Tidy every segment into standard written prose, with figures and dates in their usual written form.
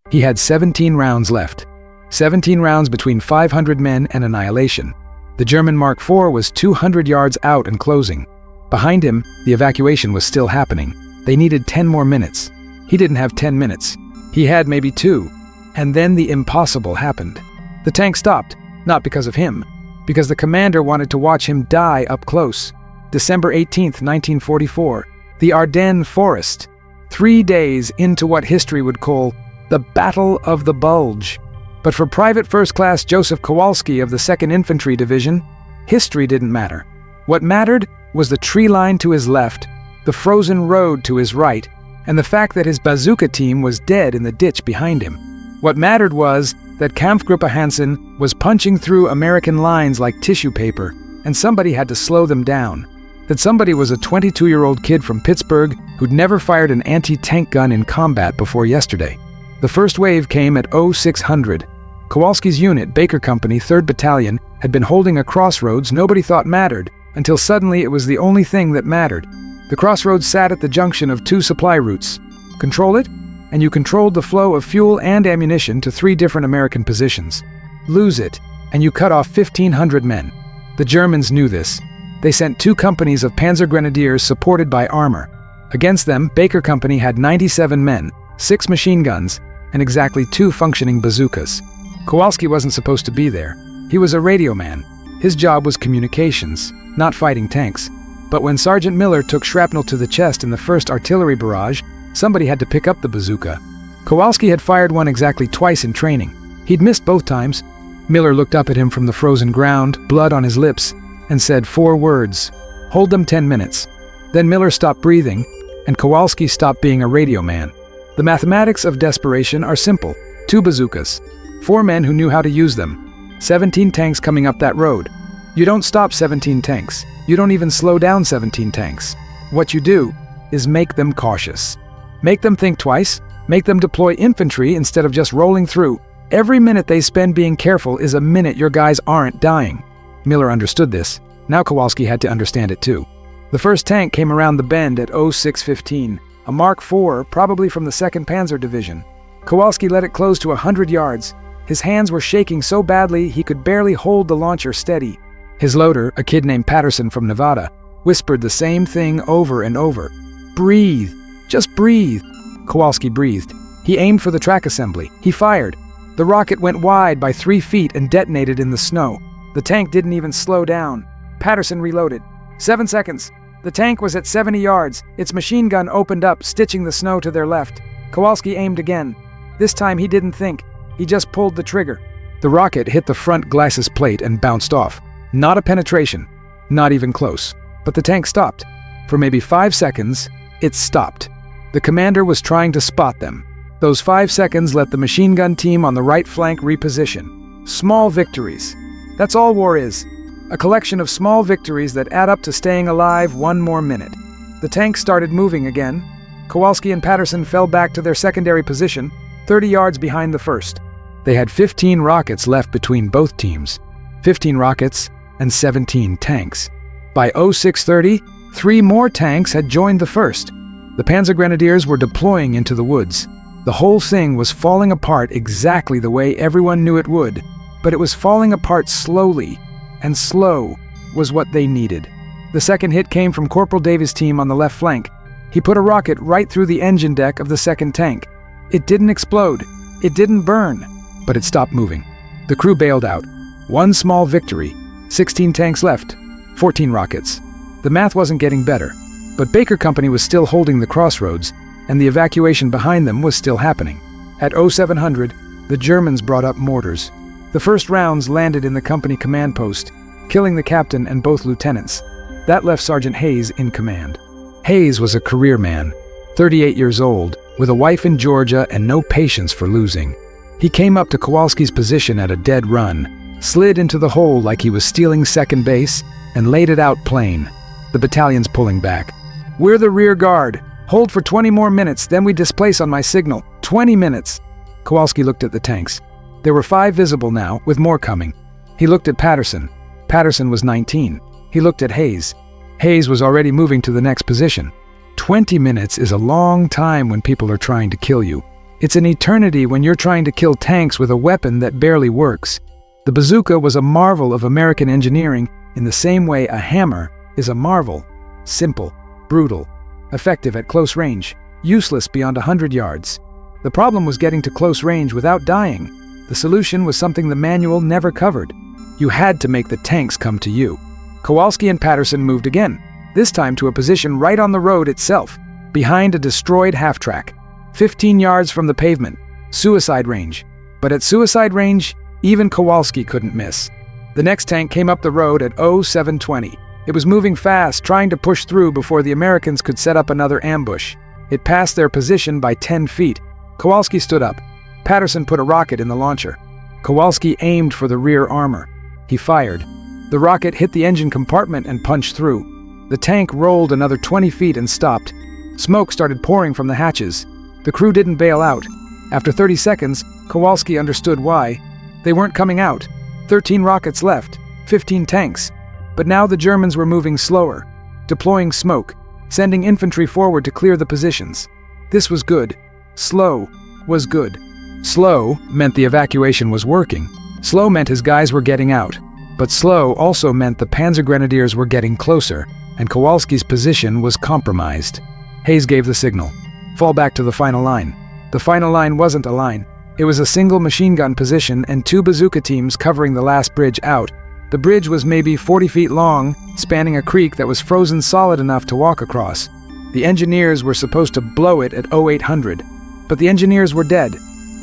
He had 17 rounds left. 17 rounds between 500 men and annihilation. The German Mark IV was 200 yards out and closing. Behind him, the evacuation was still happening. They needed 10 more minutes. He didn't have 10 minutes. He had maybe 2. And then the impossible happened. The tank stopped, not because of him, because the commander wanted to watch him die up close. December 18th, 1944, the Ardennes Forest. 3 days into what history would call the Battle of the Bulge. But for Private First Class Joseph Kowalski of the 2nd Infantry Division, history didn't matter. What mattered was the tree line to his left, the frozen road to his right, and the fact that his bazooka team was dead in the ditch behind him. What mattered was that Kampfgruppe Hansen was punching through American lines like tissue paper, and somebody had to slow them down. That somebody was a 22-year-old kid from Pittsburgh who'd never fired an anti-tank gun in combat before yesterday. The first wave came at 0600. Kowalski's unit, Baker Company, 3rd Battalion, had been holding a crossroads nobody thought mattered, until suddenly it was the only thing that mattered. The crossroads sat at the junction of 2 supply routes. Control it, and you controlled the flow of fuel and ammunition to 3 different American positions. Lose it, and you cut off 1,500 men. The Germans knew this. They sent 2 companies of Panzer Grenadiers supported by armor. Against them, Baker Company had 97 men, 6 machine guns, and exactly 2 functioning bazookas. Kowalski wasn't supposed to be there. He was a radio man. His job was communications, not fighting tanks. But when Sergeant Miller took shrapnel to the chest in the first artillery barrage, somebody had to pick up the bazooka. Kowalski had fired one exactly twice in training. He'd missed both times. Miller looked up at him from the frozen ground, blood on his lips, and said 4 words. Hold them 10 minutes. Then Miller stopped breathing, and Kowalski stopped being a radio man. The mathematics of desperation are simple. 2 bazookas. 4 men who knew how to use them. 17 tanks coming up that road. You don't stop 17 tanks. You don't even slow down 17 tanks. What you do is make them cautious. Make them think twice. Make them deploy infantry instead of just rolling through. Every minute they spend being careful is a minute your guys aren't dying. Miller understood this. Now Kowalski had to understand it too. The first tank came around the bend at 0615, a Mark IV, probably from the 2nd Panzer Division. Kowalski let it close to 100 yards. His hands were shaking so badly he could barely hold the launcher steady. His loader, a kid named Patterson from Nevada, whispered the same thing over and over. Breathe. Just breathe. Kowalski breathed. He aimed for the track assembly. He fired. The rocket went wide by 3 feet and detonated in the snow. The tank didn't even slow down. Patterson reloaded. 7 seconds. The tank was at 70 yards. Its machine gun opened up, stitching the snow to their left. Kowalski aimed again. This time he didn't think. He just pulled the trigger. The rocket hit the front glacis plate and bounced off. Not a penetration. Not even close. But the tank stopped. For maybe 5 seconds, it stopped. The commander was trying to spot them. Those 5 seconds let the machine gun team on the right flank reposition. Small victories. That's all war is. A collection of small victories that add up to staying alive 1 more minute. The tank started moving again. Kowalski and Patterson fell back to their secondary position, 30 yards behind the first. They had 15 rockets left between both teams. 15 rockets and 17 tanks. By 0630, 3 more tanks had joined the first. The Panzer Grenadiers were deploying into the woods. The whole thing was falling apart exactly the way everyone knew it would, but it was falling apart slowly, and slow was what they needed. The second hit came from Corporal Davis' team on the left flank. He put a rocket right through the engine deck of the second tank. It didn't explode. It didn't burn, but it stopped moving. The crew bailed out. 1 small victory. 16 tanks left. 14 rockets. The math wasn't getting better, but Baker Company was still holding the crossroads, and the evacuation behind them was still happening. At 0700, the Germans brought up mortars. The first rounds landed in the company command post, killing the captain and both lieutenants. That left Sergeant Hayes in command. Hayes was a career man, 38 years old, with a wife in Georgia and no patience for losing. He came up to Kowalski's position at a dead run, slid into the hole like he was stealing second base, and laid it out plain. The battalion's pulling back. We're the rear guard. Hold for 20 more minutes, then we displace on my signal. 20 minutes. Kowalski looked at the tanks. There were 5 visible now, with more coming. He looked at Patterson. Patterson was 19. He looked at Hayes. Hayes was already moving to the next position. 20 minutes is a long time when people are trying to kill you. It's an eternity when you're trying to kill tanks with a weapon that barely works. The bazooka was a marvel of American engineering in the same way a hammer is a marvel. Simple, brutal, effective at close range, useless beyond 100 yards. The problem was getting to close range without dying. The solution was something the manual never covered. You had to make the tanks come to you. Kowalski and Patterson moved again, this time to a position right on the road itself, behind a destroyed half-track, 15 yards from the pavement, suicide range. But at suicide range, even Kowalski couldn't miss. The next tank came up the road at 0720. It was moving fast, trying to push through before the Americans could set up another ambush. It passed their position by 10 feet. Kowalski stood up. Patterson put a rocket in the launcher. Kowalski aimed for the rear armor. He fired. The rocket hit the engine compartment and punched through. The tank rolled another 20 feet and stopped. Smoke started pouring from the hatches. The crew didn't bail out. After 30 seconds, Kowalski understood why. They weren't coming out. 13 rockets left, 15 tanks. But now the Germans were moving slower, deploying smoke, sending infantry forward to clear the positions. This was good. Slow was good. Slow meant the evacuation was working. Slow meant his guys were getting out. But slow also meant the Panzer Grenadiers were getting closer, and Kowalski's position was compromised. Hayes gave the signal. Fall back to the final line. The final line wasn't a line. It was a single machine gun position and 2 bazooka teams covering the last bridge out. The bridge was maybe 40 feet long, spanning a creek that was frozen solid enough to walk across. The engineers were supposed to blow it at 0800, but the engineers were dead.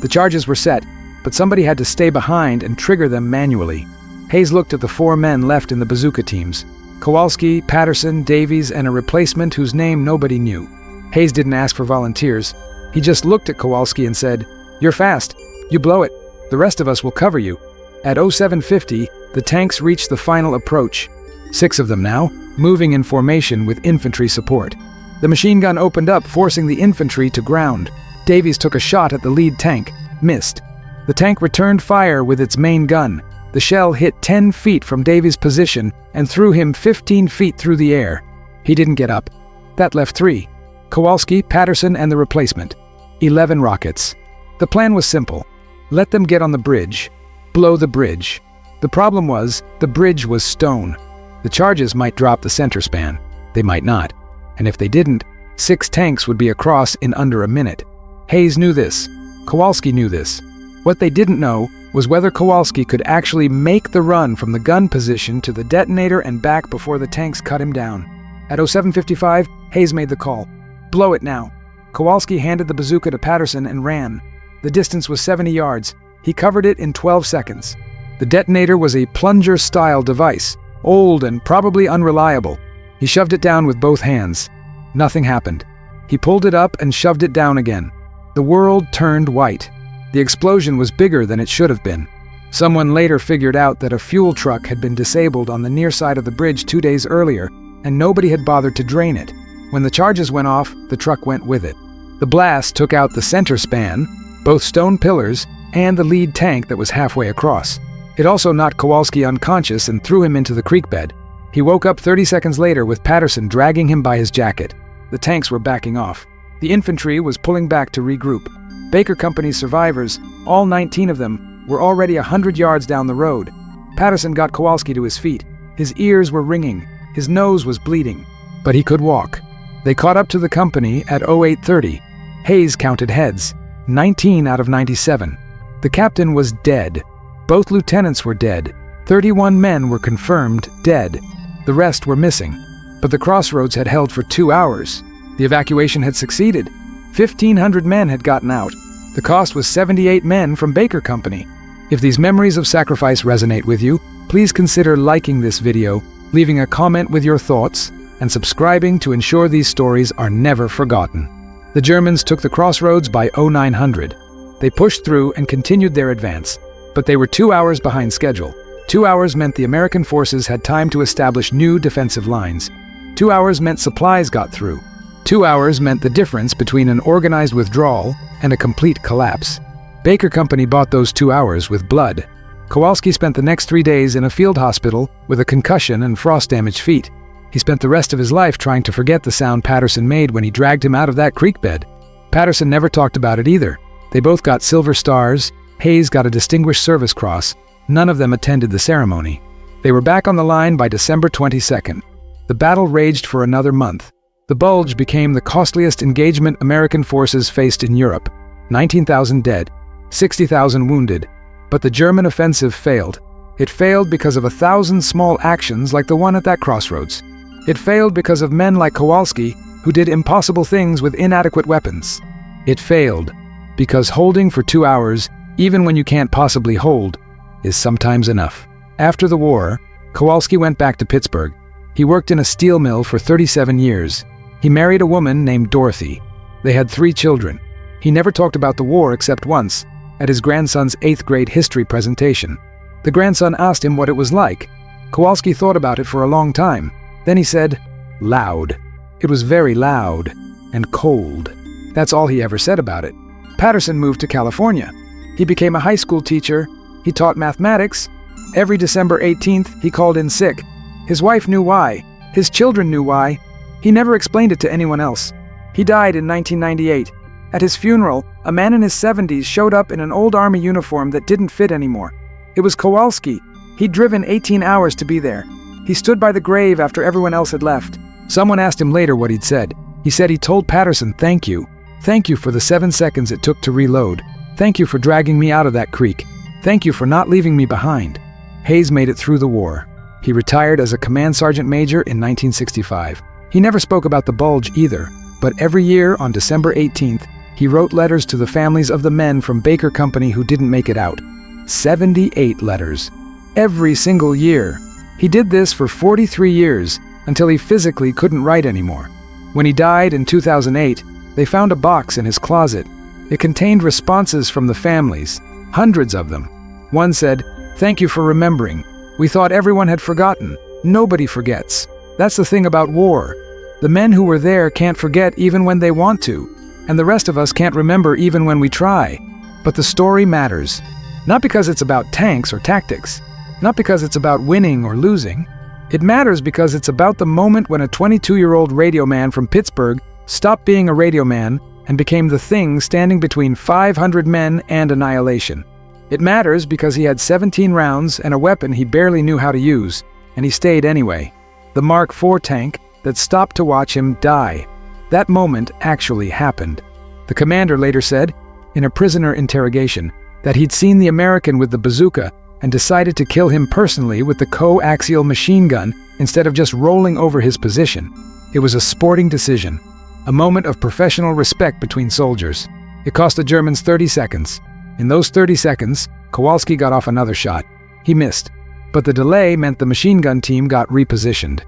The charges were set, but somebody had to stay behind and trigger them manually. Hayes looked at the 4 men left in the bazooka teams. Kowalski, Patterson, Davies, and a replacement whose name nobody knew. Hayes didn't ask for volunteers. He just looked at Kowalski and said, "You're fast. You blow it. The rest of us will cover you." At 0750, the tanks reached the final approach. 6 of them now, moving in formation with infantry support. The machine gun opened up, forcing the infantry to ground. Davies took a shot at the lead tank, missed. The tank returned fire with its main gun. The shell hit 10 feet from Davies' position and threw him 15 feet through the air. He didn't get up. That left 3. Kowalski, Patterson, and the replacement. 11 rockets. The plan was simple. Let them get on the bridge. Blow the bridge. The problem was, the bridge was stone. The charges might drop the center span. They might not. And if they didn't, 6 tanks would be across in under a minute. Hayes knew this. Kowalski knew this. What they didn't know was whether Kowalski could actually make the run from the gun position to the detonator and back before the tanks cut him down. At 0755, Hayes made the call. Blow it now. Kowalski handed the bazooka to Patterson and ran. The distance was 70 yards. He covered it in 12 seconds. The detonator was a plunger-style device, old and probably unreliable. He shoved it down with both hands. Nothing happened. He pulled it up and shoved it down again. The world turned white. The explosion was bigger than it should have been. Someone later figured out that a fuel truck had been disabled on the near side of the bridge 2 days earlier, and nobody had bothered to drain it. When the charges went off, the truck went with it. The blast took out the center span, both stone pillars, and the lead tank that was halfway across. It also knocked Kowalski unconscious and threw him into the creek bed. He woke up 30 seconds later with Patterson dragging him by his jacket. The tanks were backing off. The infantry was pulling back to regroup. Baker Company's survivors, all 19 of them, were already 100 yards down the road. Patterson got Kowalski to his feet. His ears were ringing. His nose was bleeding. But he could walk. They caught up to the company at 0830. Hayes counted heads. 19 out of 97. The captain was dead. Both lieutenants were dead. 31 men were confirmed dead. The rest were missing. But the crossroads had held for 2 hours. The evacuation had succeeded. 1,500 men had gotten out. The cost was 78 men from Baker Company. If these memories of sacrifice resonate with you, please consider liking this video, leaving a comment with your thoughts, and subscribing to ensure these stories are never forgotten. The Germans took the crossroads by 0900. They pushed through and continued their advance, but they were 2 hours behind schedule. 2 hours meant the American forces had time to establish new defensive lines. 2 hours meant supplies got through. 2 hours meant the difference between an organized withdrawal and a complete collapse. Baker Company bought those 2 hours with blood. Kowalski spent the next 3 days in a field hospital with a concussion and frost-damaged feet. He spent the rest of his life trying to forget the sound Patterson made when he dragged him out of that creek bed. Patterson never talked about it either. They both got silver stars. Hayes got a Distinguished Service Cross. None of them attended the ceremony. They were back on the line by December 22nd. The battle raged for another month. The Bulge became the costliest engagement American forces faced in Europe. 19,000 dead, 60,000 wounded. But the German offensive failed. It failed because of 1,000 small actions like the one at that crossroads. It failed because of men like Kowalski, who did impossible things with inadequate weapons. It failed because holding for 2 hours, even when you can't possibly hold, is sometimes enough. After the war, Kowalski went back to Pittsburgh. He worked in a steel mill for 37 years. He married a woman named Dorothy. They had 3 children. He never talked about the war except once, at his grandson's 8th grade history presentation. The grandson asked him what it was like. Kowalski thought about it for a long time. Then he said, "Loud." It was very loud and cold. That's all he ever said about it. Patterson moved to California. He became a high school teacher. He taught mathematics. Every December 18th, he called in sick. His wife knew why. His children knew why. He never explained it to anyone else. He died in 1998. At his funeral, a man in his 70s showed up in an old army uniform that didn't fit anymore. It was Kowalski. He'd driven 18 hours to be there. He stood by the grave after everyone else had left. Someone asked him later what he'd said. He said he told Patterson, "Thank you. Thank you for the 7 seconds it took to reload. Thank you for dragging me out of that creek. Thank you for not leaving me behind." Hayes made it through the war. He retired as a command sergeant major in 1965. He never spoke about the Bulge either, but every year on December 18th, he wrote letters to the families of the men from Baker Company who didn't make it out. 78 letters. Every single year. He did this for 43 years, until he physically couldn't write anymore. When he died in 2008, they found a box in his closet. It contained responses from the families, hundreds of them. One said, "Thank you for remembering. We thought everyone had forgotten. Nobody forgets. That's the thing about war. The men who were there can't forget even when they want to, and the rest of us can't remember even when we try. But the story matters. Not because it's about tanks or tactics, not because it's about winning or losing. It matters because it's about the moment when a 22-year-old radio man from Pittsburgh stopped being a radio man and became the thing standing between 500 men and annihilation. It matters because he had 17 rounds and a weapon he barely knew how to use, and he stayed anyway. The Mark IV tank that stopped to watch him die. That moment actually happened. The commander later said, in a prisoner interrogation, that he'd seen the American with the bazooka and decided to kill him personally with the coaxial machine gun instead of just rolling over his position. It was a sporting decision, a moment of professional respect between soldiers. It cost the Germans 30 seconds. In those 30 seconds, Kowalski got off another shot. He missed, but the delay meant the machine gun team got repositioned.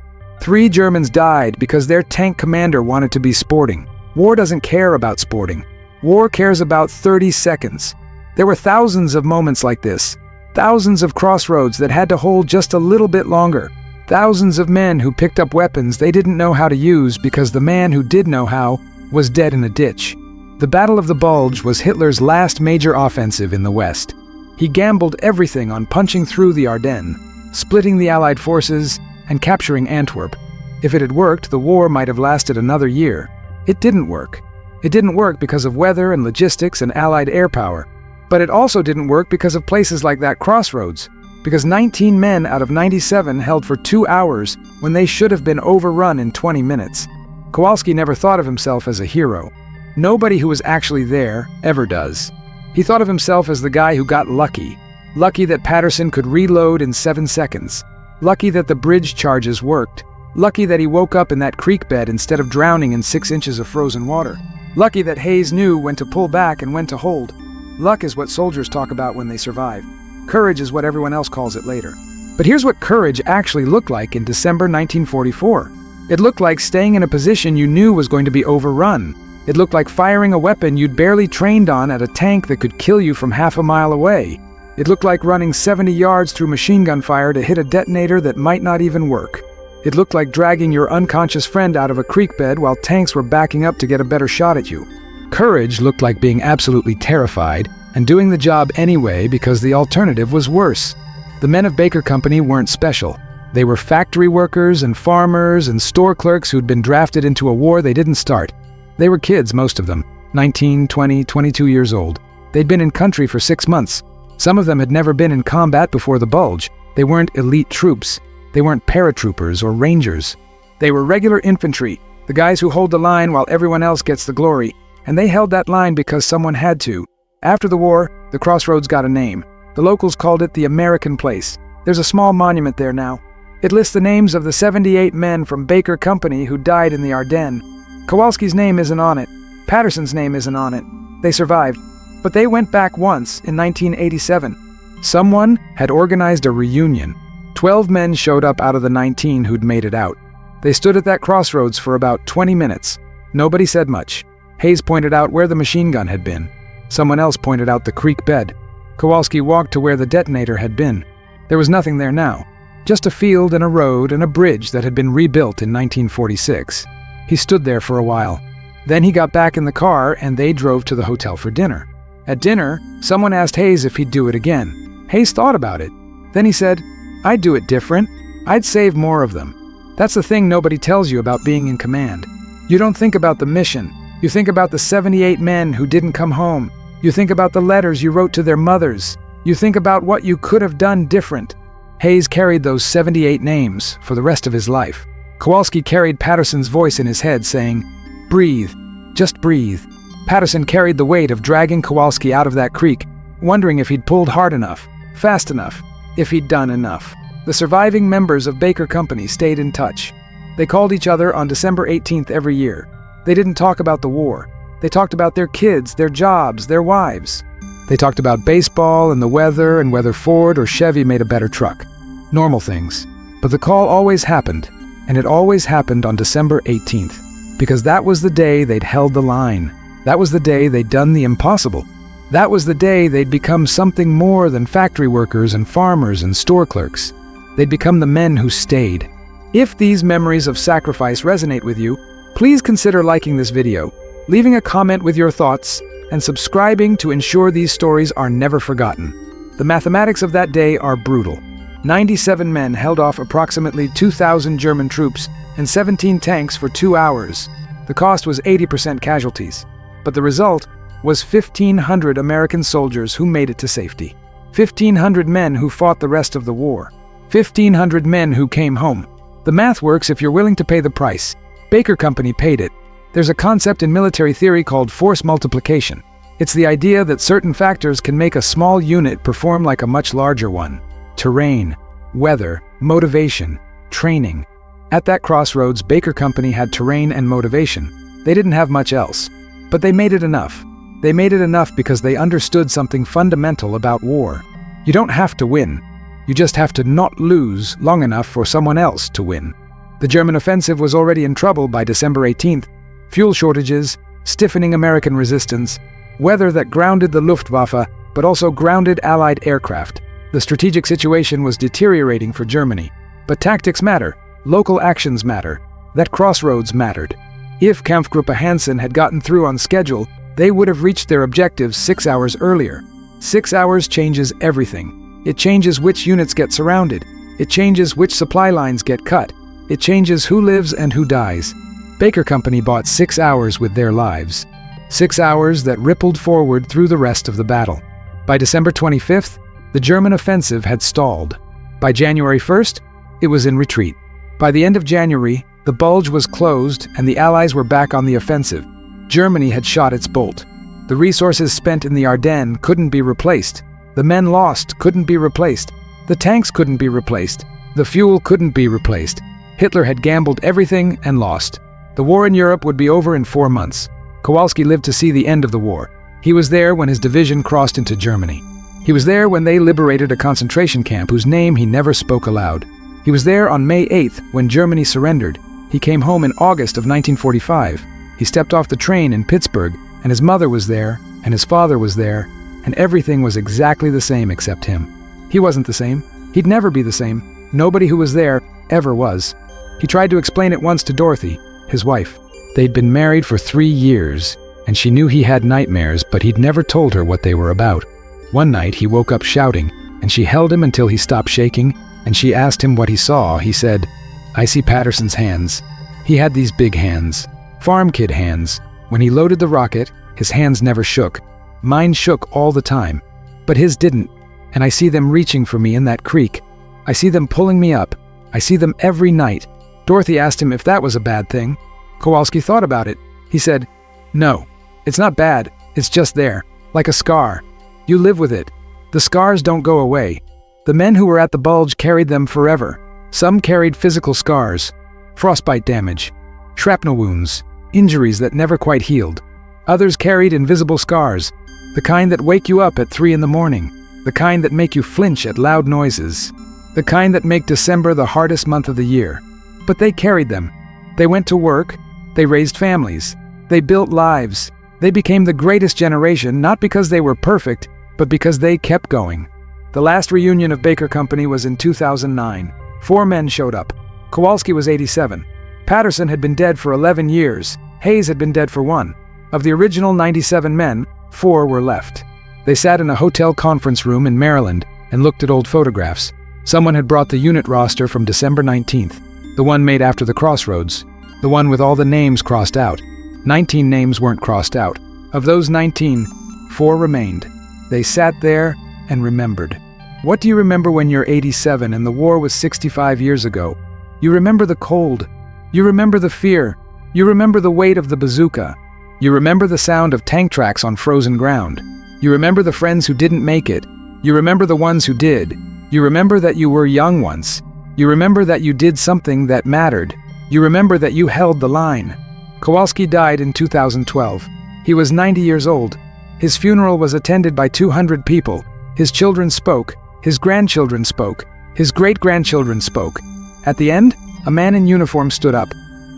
3 Germans died because their tank commander wanted to be sporting. War doesn't care about sporting. War cares about 30 seconds. There were thousands of moments like this. Thousands of crossroads that had to hold just a little bit longer. Thousands of men who picked up weapons they didn't know how to use because the man who did know how was dead in a ditch. The Battle of the Bulge was Hitler's last major offensive in the West. He gambled everything on punching through the Ardennes, splitting the Allied forces, and capturing Antwerp. If it had worked, the war might have lasted another year. It didn't work. It didn't work because of weather and logistics and Allied air power. But it also didn't work because of places like that crossroads, because 19 men out of 97 held for 2 hours when they should have been overrun in 20 minutes. Kowalski never thought of himself as a hero. Nobody who was actually there ever does. He thought of himself as the guy who got lucky. Lucky that Patterson could reload in 7 seconds. Lucky that the bridge charges worked. Lucky that he woke up in that creek bed instead of drowning in 6 inches of frozen water. Lucky that Hayes knew when to pull back and when to hold. Luck is what soldiers talk about when they survive. Courage is what everyone else calls it later. But here's what courage actually looked like in December 1944. It looked like staying in a position you knew was going to be overrun. It looked like firing a weapon you'd barely trained on at a tank that could kill you from half a mile away. It looked like running 70 yards through machine gun fire to hit a detonator that might not even work. It looked like dragging your unconscious friend out of a creek bed while tanks were backing up to get a better shot at you. Courage looked like being absolutely terrified and doing the job anyway because the alternative was worse. The men of Baker Company weren't special. They were factory workers and farmers and store clerks who'd been drafted into a war they didn't start. They were kids, most of them, 19, 20, 22 years old. They'd been in country for 6 months. Some of them had never been in combat before the bulge. They weren't elite troops. They weren't paratroopers or rangers. They were regular infantry, the guys who hold the line while everyone else gets the glory. And they held that line because someone had to. After the war, the crossroads got a name. The locals called it the American Place. There's a small monument there now. It lists the names of the 78 men from Baker Company who died in the Ardennes. Kowalski's name isn't on it. Patterson's name isn't on it. They survived. But they went back once in 1987. Someone had organized a reunion. 12 men showed up out of the 19 who'd made it out. They stood at that crossroads for about 20 minutes. Nobody said much. Hayes pointed out where the machine gun had been. Someone else pointed out the creek bed. Kowalski walked to where the detonator had been. There was nothing there now. Just a field and a road and a bridge that had been rebuilt in 1946. He stood there for a while. Then he got back in the car and they drove to the hotel for dinner. At dinner, someone asked Hayes if he'd do it again. Hayes thought about it. Then he said, "I'd do it different. I'd save more of them." That's the thing nobody tells you about being in command. You don't think about the mission. You think about the 78 men who didn't come home. You think about the letters you wrote to their mothers. You think about what you could have done different. Hayes carried those 78 names for the rest of his life. Kowalski carried Patterson's voice in his head saying, "Breathe, just breathe." Patterson carried the weight of dragging Kowalski out of that creek, wondering if he'd pulled hard enough, fast enough, if he'd done enough. The surviving members of Baker Company stayed in touch. They called each other on December 18th every year. They didn't talk about the war. They talked about their kids, their jobs, their wives. They talked about baseball and the weather and whether Ford or Chevy made a better truck. Normal things. But the call always happened, and it always happened on December 18th, because that was the day they'd held the line. That was the day they'd done the impossible. That was the day they'd become something more than factory workers and farmers and store clerks. They'd become the men who stayed. If these memories of sacrifice resonate with you, please consider liking this video, leaving a comment with your thoughts, and subscribing to ensure these stories are never forgotten. The mathematics of that day are brutal. 97 men held off approximately 2,000 German troops and 17 tanks for 2 hours. The cost was 80% casualties. But the result was 1,500 American soldiers who made it to safety. 1,500 men who fought the rest of the war. 1,500 men who came home. The math works if you're willing to pay the price. Baker Company paid it. There's a concept in military theory called force multiplication. It's the idea that certain factors can make a small unit perform like a much larger one. Terrain, weather, motivation, training. At that crossroads, Baker Company had terrain and motivation. They didn't have much else. But they made it enough. They made it enough because they understood something fundamental about war. You don't have to win. You just have to not lose long enough for someone else to win. The German offensive was already in trouble by December 18th. Fuel shortages, stiffening American resistance, weather that grounded the Luftwaffe, but also grounded Allied aircraft. The strategic situation was deteriorating for Germany. But tactics matter. Local actions matter. That crossroads mattered. If Kampfgruppe Hansen had gotten through on schedule, they would have reached their objectives 6 hours earlier. 6 hours changes everything. It changes which units get surrounded. It changes which supply lines get cut. It changes who lives and who dies. Baker Company bought 6 hours with their lives. 6 hours that rippled forward through the rest of the battle. By December 25th, the German offensive had stalled. By January 1st, it was in retreat. By the end of January, the bulge was closed and the Allies were back on the offensive. Germany had shot its bolt. The resources spent in the Ardennes couldn't be replaced. The men lost couldn't be replaced. The tanks couldn't be replaced. The fuel couldn't be replaced. Hitler had gambled everything and lost. The war in Europe would be over in 4 months. Kowalski lived to see the end of the war. He was there when his division crossed into Germany. He was there when they liberated a concentration camp whose name he never spoke aloud. He was there on May 8th when Germany surrendered. He came home in August of 1945. He stepped off the train in Pittsburgh, and his mother was there, and his father was there, and everything was exactly the same except him. He wasn't the same. He'd never be the same. Nobody who was there ever was. He tried to explain it once to Dorothy, his wife. They'd been married for 3 years, and she knew he had nightmares, but he'd never told her what they were about. One night he woke up shouting, and she held him until he stopped shaking, and she asked him what he saw. He said, "I see Patterson's hands." He had these big hands, farm kid hands. When he loaded the rocket, his hands never shook. Mine shook all the time, but his didn't, and I see them reaching for me in that creek. I see them pulling me up. I see them every night. Dorothy asked him if that was a bad thing. Kowalski thought about it. He said, "No, it's not bad. It's just there, like a scar. You live with it. The scars don't go away. The men who were at the bulge carried them forever. Some carried physical scars, frostbite damage, shrapnel wounds, injuries that never quite healed. Others carried invisible scars, the kind that wake you up at 3 in the morning, the kind that make you flinch at loud noises, the kind that make December the hardest month of the year. But they carried them. They went to work. They raised families. They built lives. They became the greatest generation, not because they were perfect, but because they kept going." The last reunion of Baker Company was in 2009. 4 men showed up. Kowalski was 87. Patterson had been dead for 11 years. Hayes had been dead for 1. Of the original 97 men, 4 were left. They sat in a hotel conference room in Maryland and looked at old photographs. Someone had brought the unit roster from December 19th, the one made after the crossroads, the one with all the names crossed out. 19 names weren't crossed out. Of those 19, 4 remained. They sat there and remembered. What do you remember when you're 87 and the war was 65 years ago? You remember the cold. You remember the fear. You remember the weight of the bazooka. You remember the sound of tank tracks on frozen ground. You remember the friends who didn't make it. You remember the ones who did. You remember that you were young once. You remember that you did something that mattered. You remember that you held the line. Kowalski died in 2012. He was 90 years old. His funeral was attended by 200 people. His children spoke. His grandchildren spoke. His great-grandchildren spoke. At the end, a man in uniform stood up.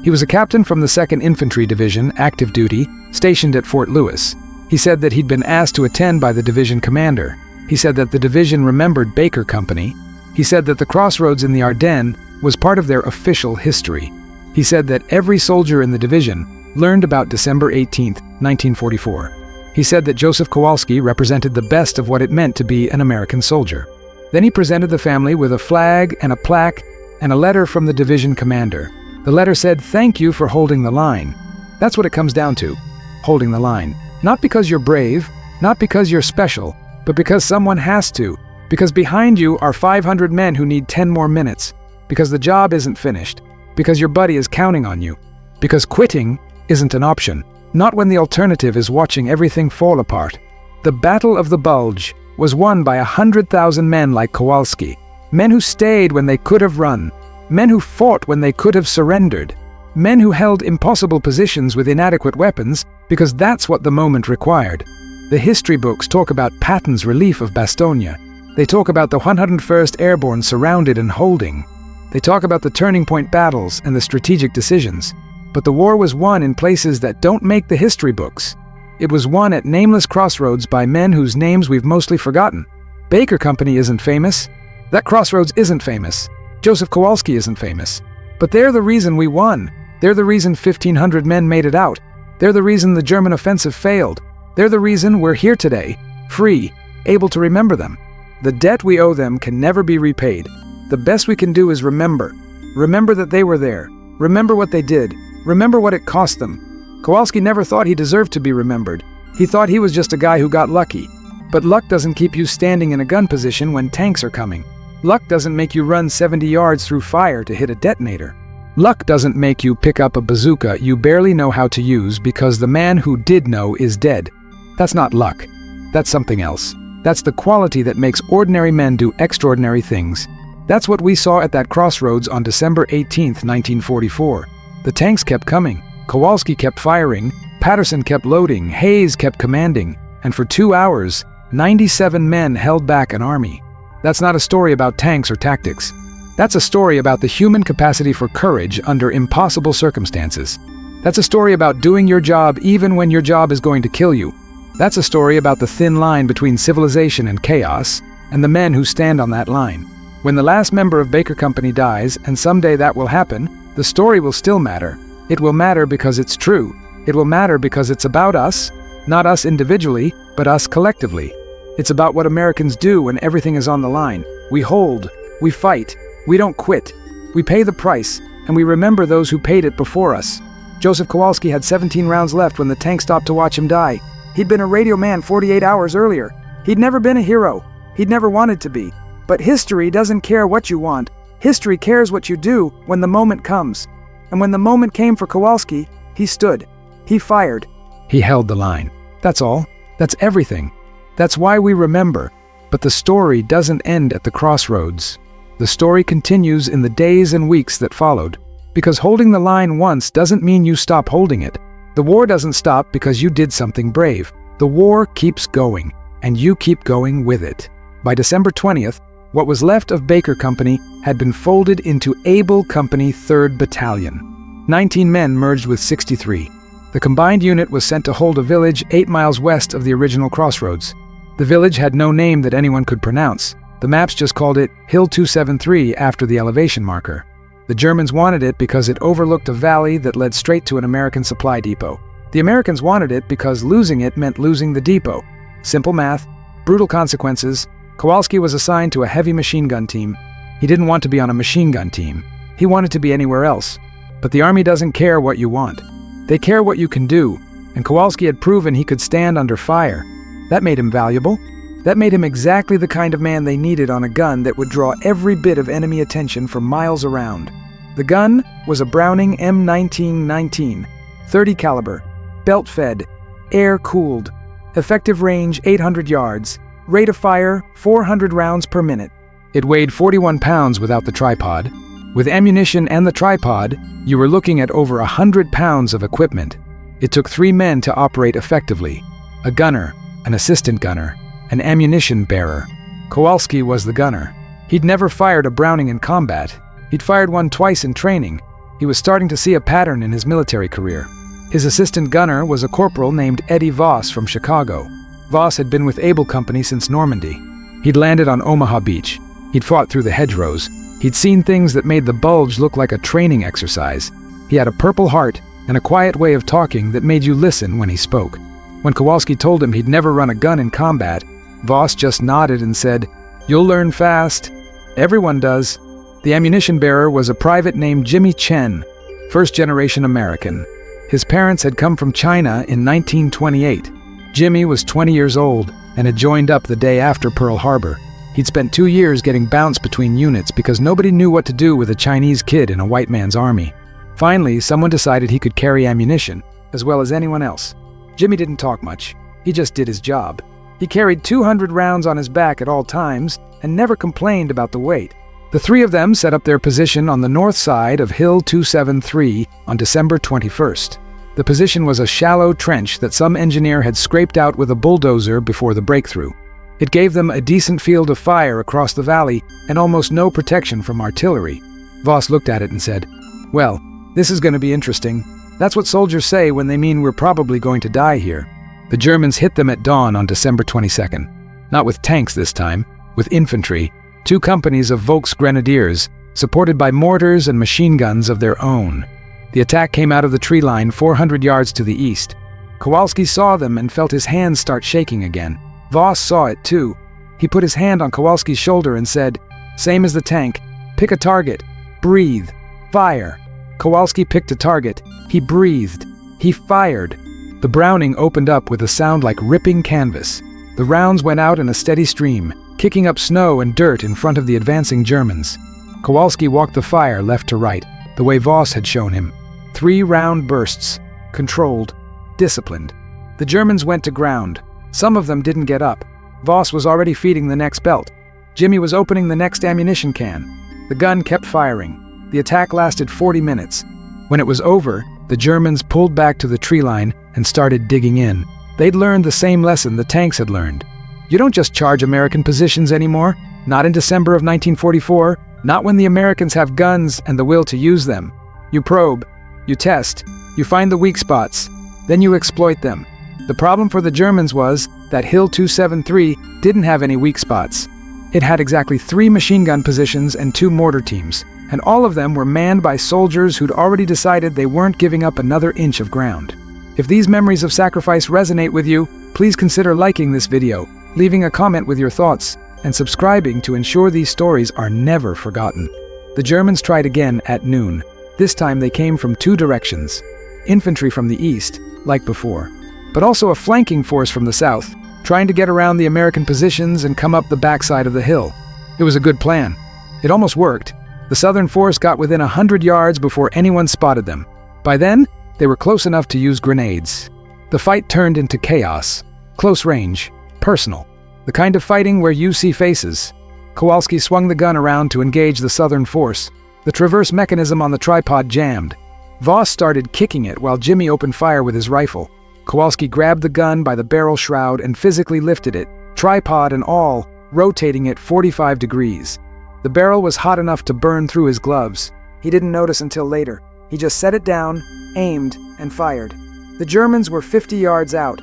He was a captain from the 2nd Infantry Division, active duty, stationed at Fort Lewis. He said that he'd been asked to attend by the division commander. He said that the division remembered Baker Company. He said that the crossroads in the Ardennes was part of their official history. He said that every soldier in the division learned about December 18, 1944. He said that Joseph Kowalski represented the best of what it meant to be an American soldier. Then he presented the family with a flag and a plaque and a letter from the division commander. The letter said, "Thank you for holding the line." That's what it comes down to, holding the line. Not because you're brave, not because you're special, but because someone has to. Because behind you are 500 men who need 10 more minutes. Because the job isn't finished. Because your buddy is counting on you. Because quitting isn't an option. Not when the alternative is watching everything fall apart. The Battle of the Bulge was won by 100,000 men like Kowalski. Men who stayed when they could have run. Men who fought when they could have surrendered. Men who held impossible positions with inadequate weapons because that's what the moment required. The history books talk about Patton's relief of Bastogne. They talk about the 101st Airborne surrounded and holding. They talk about the turning point battles and the strategic decisions. But the war was won in places that don't make the history books. It was won at nameless crossroads by men whose names we've mostly forgotten. Baker Company isn't famous. That crossroads isn't famous. Joseph Kowalski isn't famous. But they're the reason we won. They're the reason 1,500 men made it out. They're the reason the German offensive failed. They're the reason we're here today, free, able to remember them. The debt we owe them can never be repaid. The best we can do is remember. Remember that they were there. Remember what they did. Remember what it cost them. Kowalski never thought he deserved to be remembered. He thought he was just a guy who got lucky. But luck doesn't keep you standing in a gun position when tanks are coming. Luck doesn't make you run 70 yards through fire to hit a detonator. Luck doesn't make you pick up a bazooka you barely know how to use because the man who did know is dead. That's not luck. That's something else. That's the quality that makes ordinary men do extraordinary things. That's what we saw at that crossroads on December 18, 1944. The tanks kept coming. Kowalski kept firing. Patterson kept loading. Hayes kept commanding. And for 2 hours, 97 men held back an army. That's not a story about tanks or tactics. That's a story about the human capacity for courage under impossible circumstances. That's a story about doing your job even when your job is going to kill you. That's a story about the thin line between civilization and chaos, and the men who stand on that line. When the last member of Baker Company dies, and someday that will happen, the story will still matter. It will matter because it's true. It will matter because it's about us, not us individually, but us collectively. It's about what Americans do when everything is on the line. We hold, we fight, we don't quit. We pay the price, and we remember those who paid it before us. Joseph Kowalski had 17 rounds left when the tank stopped to watch him die. He'd been a radio man 48 hours earlier. He'd never been a hero. He'd never wanted to be. But history doesn't care what you want. History cares what you do when the moment comes. And when the moment came for Kowalski, he stood. He fired. He held the line. That's all. That's everything. That's why we remember. But the story doesn't end at the crossroads. The story continues in the days and weeks that followed. Because holding the line once doesn't mean you stop holding it. The war doesn't stop because you did something brave. The war keeps going, and you keep going with it. By December 20th, what was left of Baker Company had been folded into Able Company 3rd Battalion. 19 men merged with 63. The combined unit was sent to hold a village 8 miles west of the original crossroads. The village had no name that anyone could pronounce. The maps just called it Hill 273 after the elevation marker. The Germans wanted it because it overlooked a valley that led straight to an American supply depot. The Americans wanted it because losing it meant losing the depot. Simple math, brutal consequences. Kowalski was assigned to a heavy machine gun team. He didn't want to be on a machine gun team. He wanted to be anywhere else. But the Army doesn't care what you want. They care what you can do, and Kowalski had proven he could stand under fire. That made him valuable. That made him exactly the kind of man they needed on a gun that would draw every bit of enemy attention for miles around. The gun was a Browning M1919, 30 caliber, belt-fed, air-cooled, effective range 800 yards, rate of fire 400 rounds per minute. It weighed 41 pounds without the tripod. With ammunition and the tripod, you were looking at over 100 pounds of equipment. It took 3 men to operate effectively: a gunner, an assistant gunner, an ammunition bearer. Kowalski was the gunner. He'd never fired a Browning in combat. He'd fired one twice in training. He was starting to see a pattern in his military career. His assistant gunner was a corporal named Eddie Voss from Chicago. Voss had been with Able Company since Normandy. He'd landed on Omaha Beach. He'd fought through the hedgerows. He'd seen things that made the bulge look like a training exercise. He had a purple heart and a quiet way of talking that made you listen when he spoke. When Kowalski told him he'd never run a gun in combat, Voss just nodded and said, "You'll learn fast." Everyone does. The ammunition bearer was a private named Jimmy Chen, first-generation American. His parents had come from China in 1928. Jimmy was 20 years old and had joined up the day after Pearl Harbor. He'd spent 2 years getting bounced between units because nobody knew what to do with a Chinese kid in a white man's army. Finally, someone decided he could carry ammunition, as well as anyone else. Jimmy didn't talk much. He just did his job. He carried 200 rounds on his back at all times and never complained about the weight. The 3 of them set up their position on the north side of Hill 273 on December 21st. The position was a shallow trench that some engineer had scraped out with a bulldozer before the breakthrough. It gave them a decent field of fire across the valley and almost no protection from artillery. Voss looked at it and said, "Well, this is going to be interesting. That's what soldiers say when they mean we're probably going to die here." The Germans hit them at dawn on December 22nd. Not with tanks this time, with infantry, 2 companies of Volksgrenadiers, supported by mortars and machine guns of their own. The attack came out of the tree line 400 yards to the east. Kowalski saw them and felt his hands start shaking again. Voss saw it too. He put his hand on Kowalski's shoulder and said, "Same as the tank. Pick a target. Breathe. Fire." Kowalski picked a target. He breathed. He fired. The Browning opened up with a sound like ripping canvas. The rounds went out in a steady stream, kicking up snow and dirt in front of the advancing Germans. Kowalski walked the fire left to right, the way Voss had shown him. 3 round bursts, controlled, disciplined. The Germans went to ground. Some of them didn't get up. Voss was already feeding the next belt. Jimmy was opening the next ammunition can. The gun kept firing. The attack lasted 40 minutes. When it was over, the Germans pulled back to the tree line and started digging in. They'd learned the same lesson the tanks had learned. You don't just charge American positions anymore. Not in December of 1944. Not when the Americans have guns and the will to use them. You probe. You test. You find the weak spots. Then you exploit them. The problem for the Germans was that Hill 273 didn't have any weak spots. It had exactly 3 machine gun positions and 2 mortar teams, and all of them were manned by soldiers who'd already decided they weren't giving up another inch of ground. If these memories of sacrifice resonate with you, please consider liking this video, leaving a comment with your thoughts, and subscribing to ensure these stories are never forgotten. The Germans tried again at noon. This time they came from 2 directions. Infantry from the east, like before. but also a flanking force from the south, trying to get around the American positions and come up the backside of the hill. It was a good plan. It almost worked. The Southern force got within 100 yards before anyone spotted them. By then, they were close enough to use grenades. The fight turned into chaos. Close range. Personal. The kind of fighting where you see faces. Kowalski swung the gun around to engage the Southern force. The traverse mechanism on the tripod jammed. Voss started kicking it while Jimmy opened fire with his rifle. Kowalski grabbed the gun by the barrel shroud and physically lifted it, tripod and all, rotating it 45 degrees. The barrel was hot enough to burn through his gloves. He didn't notice until later. He just set it down, aimed, and fired. The Germans were 50 yards out.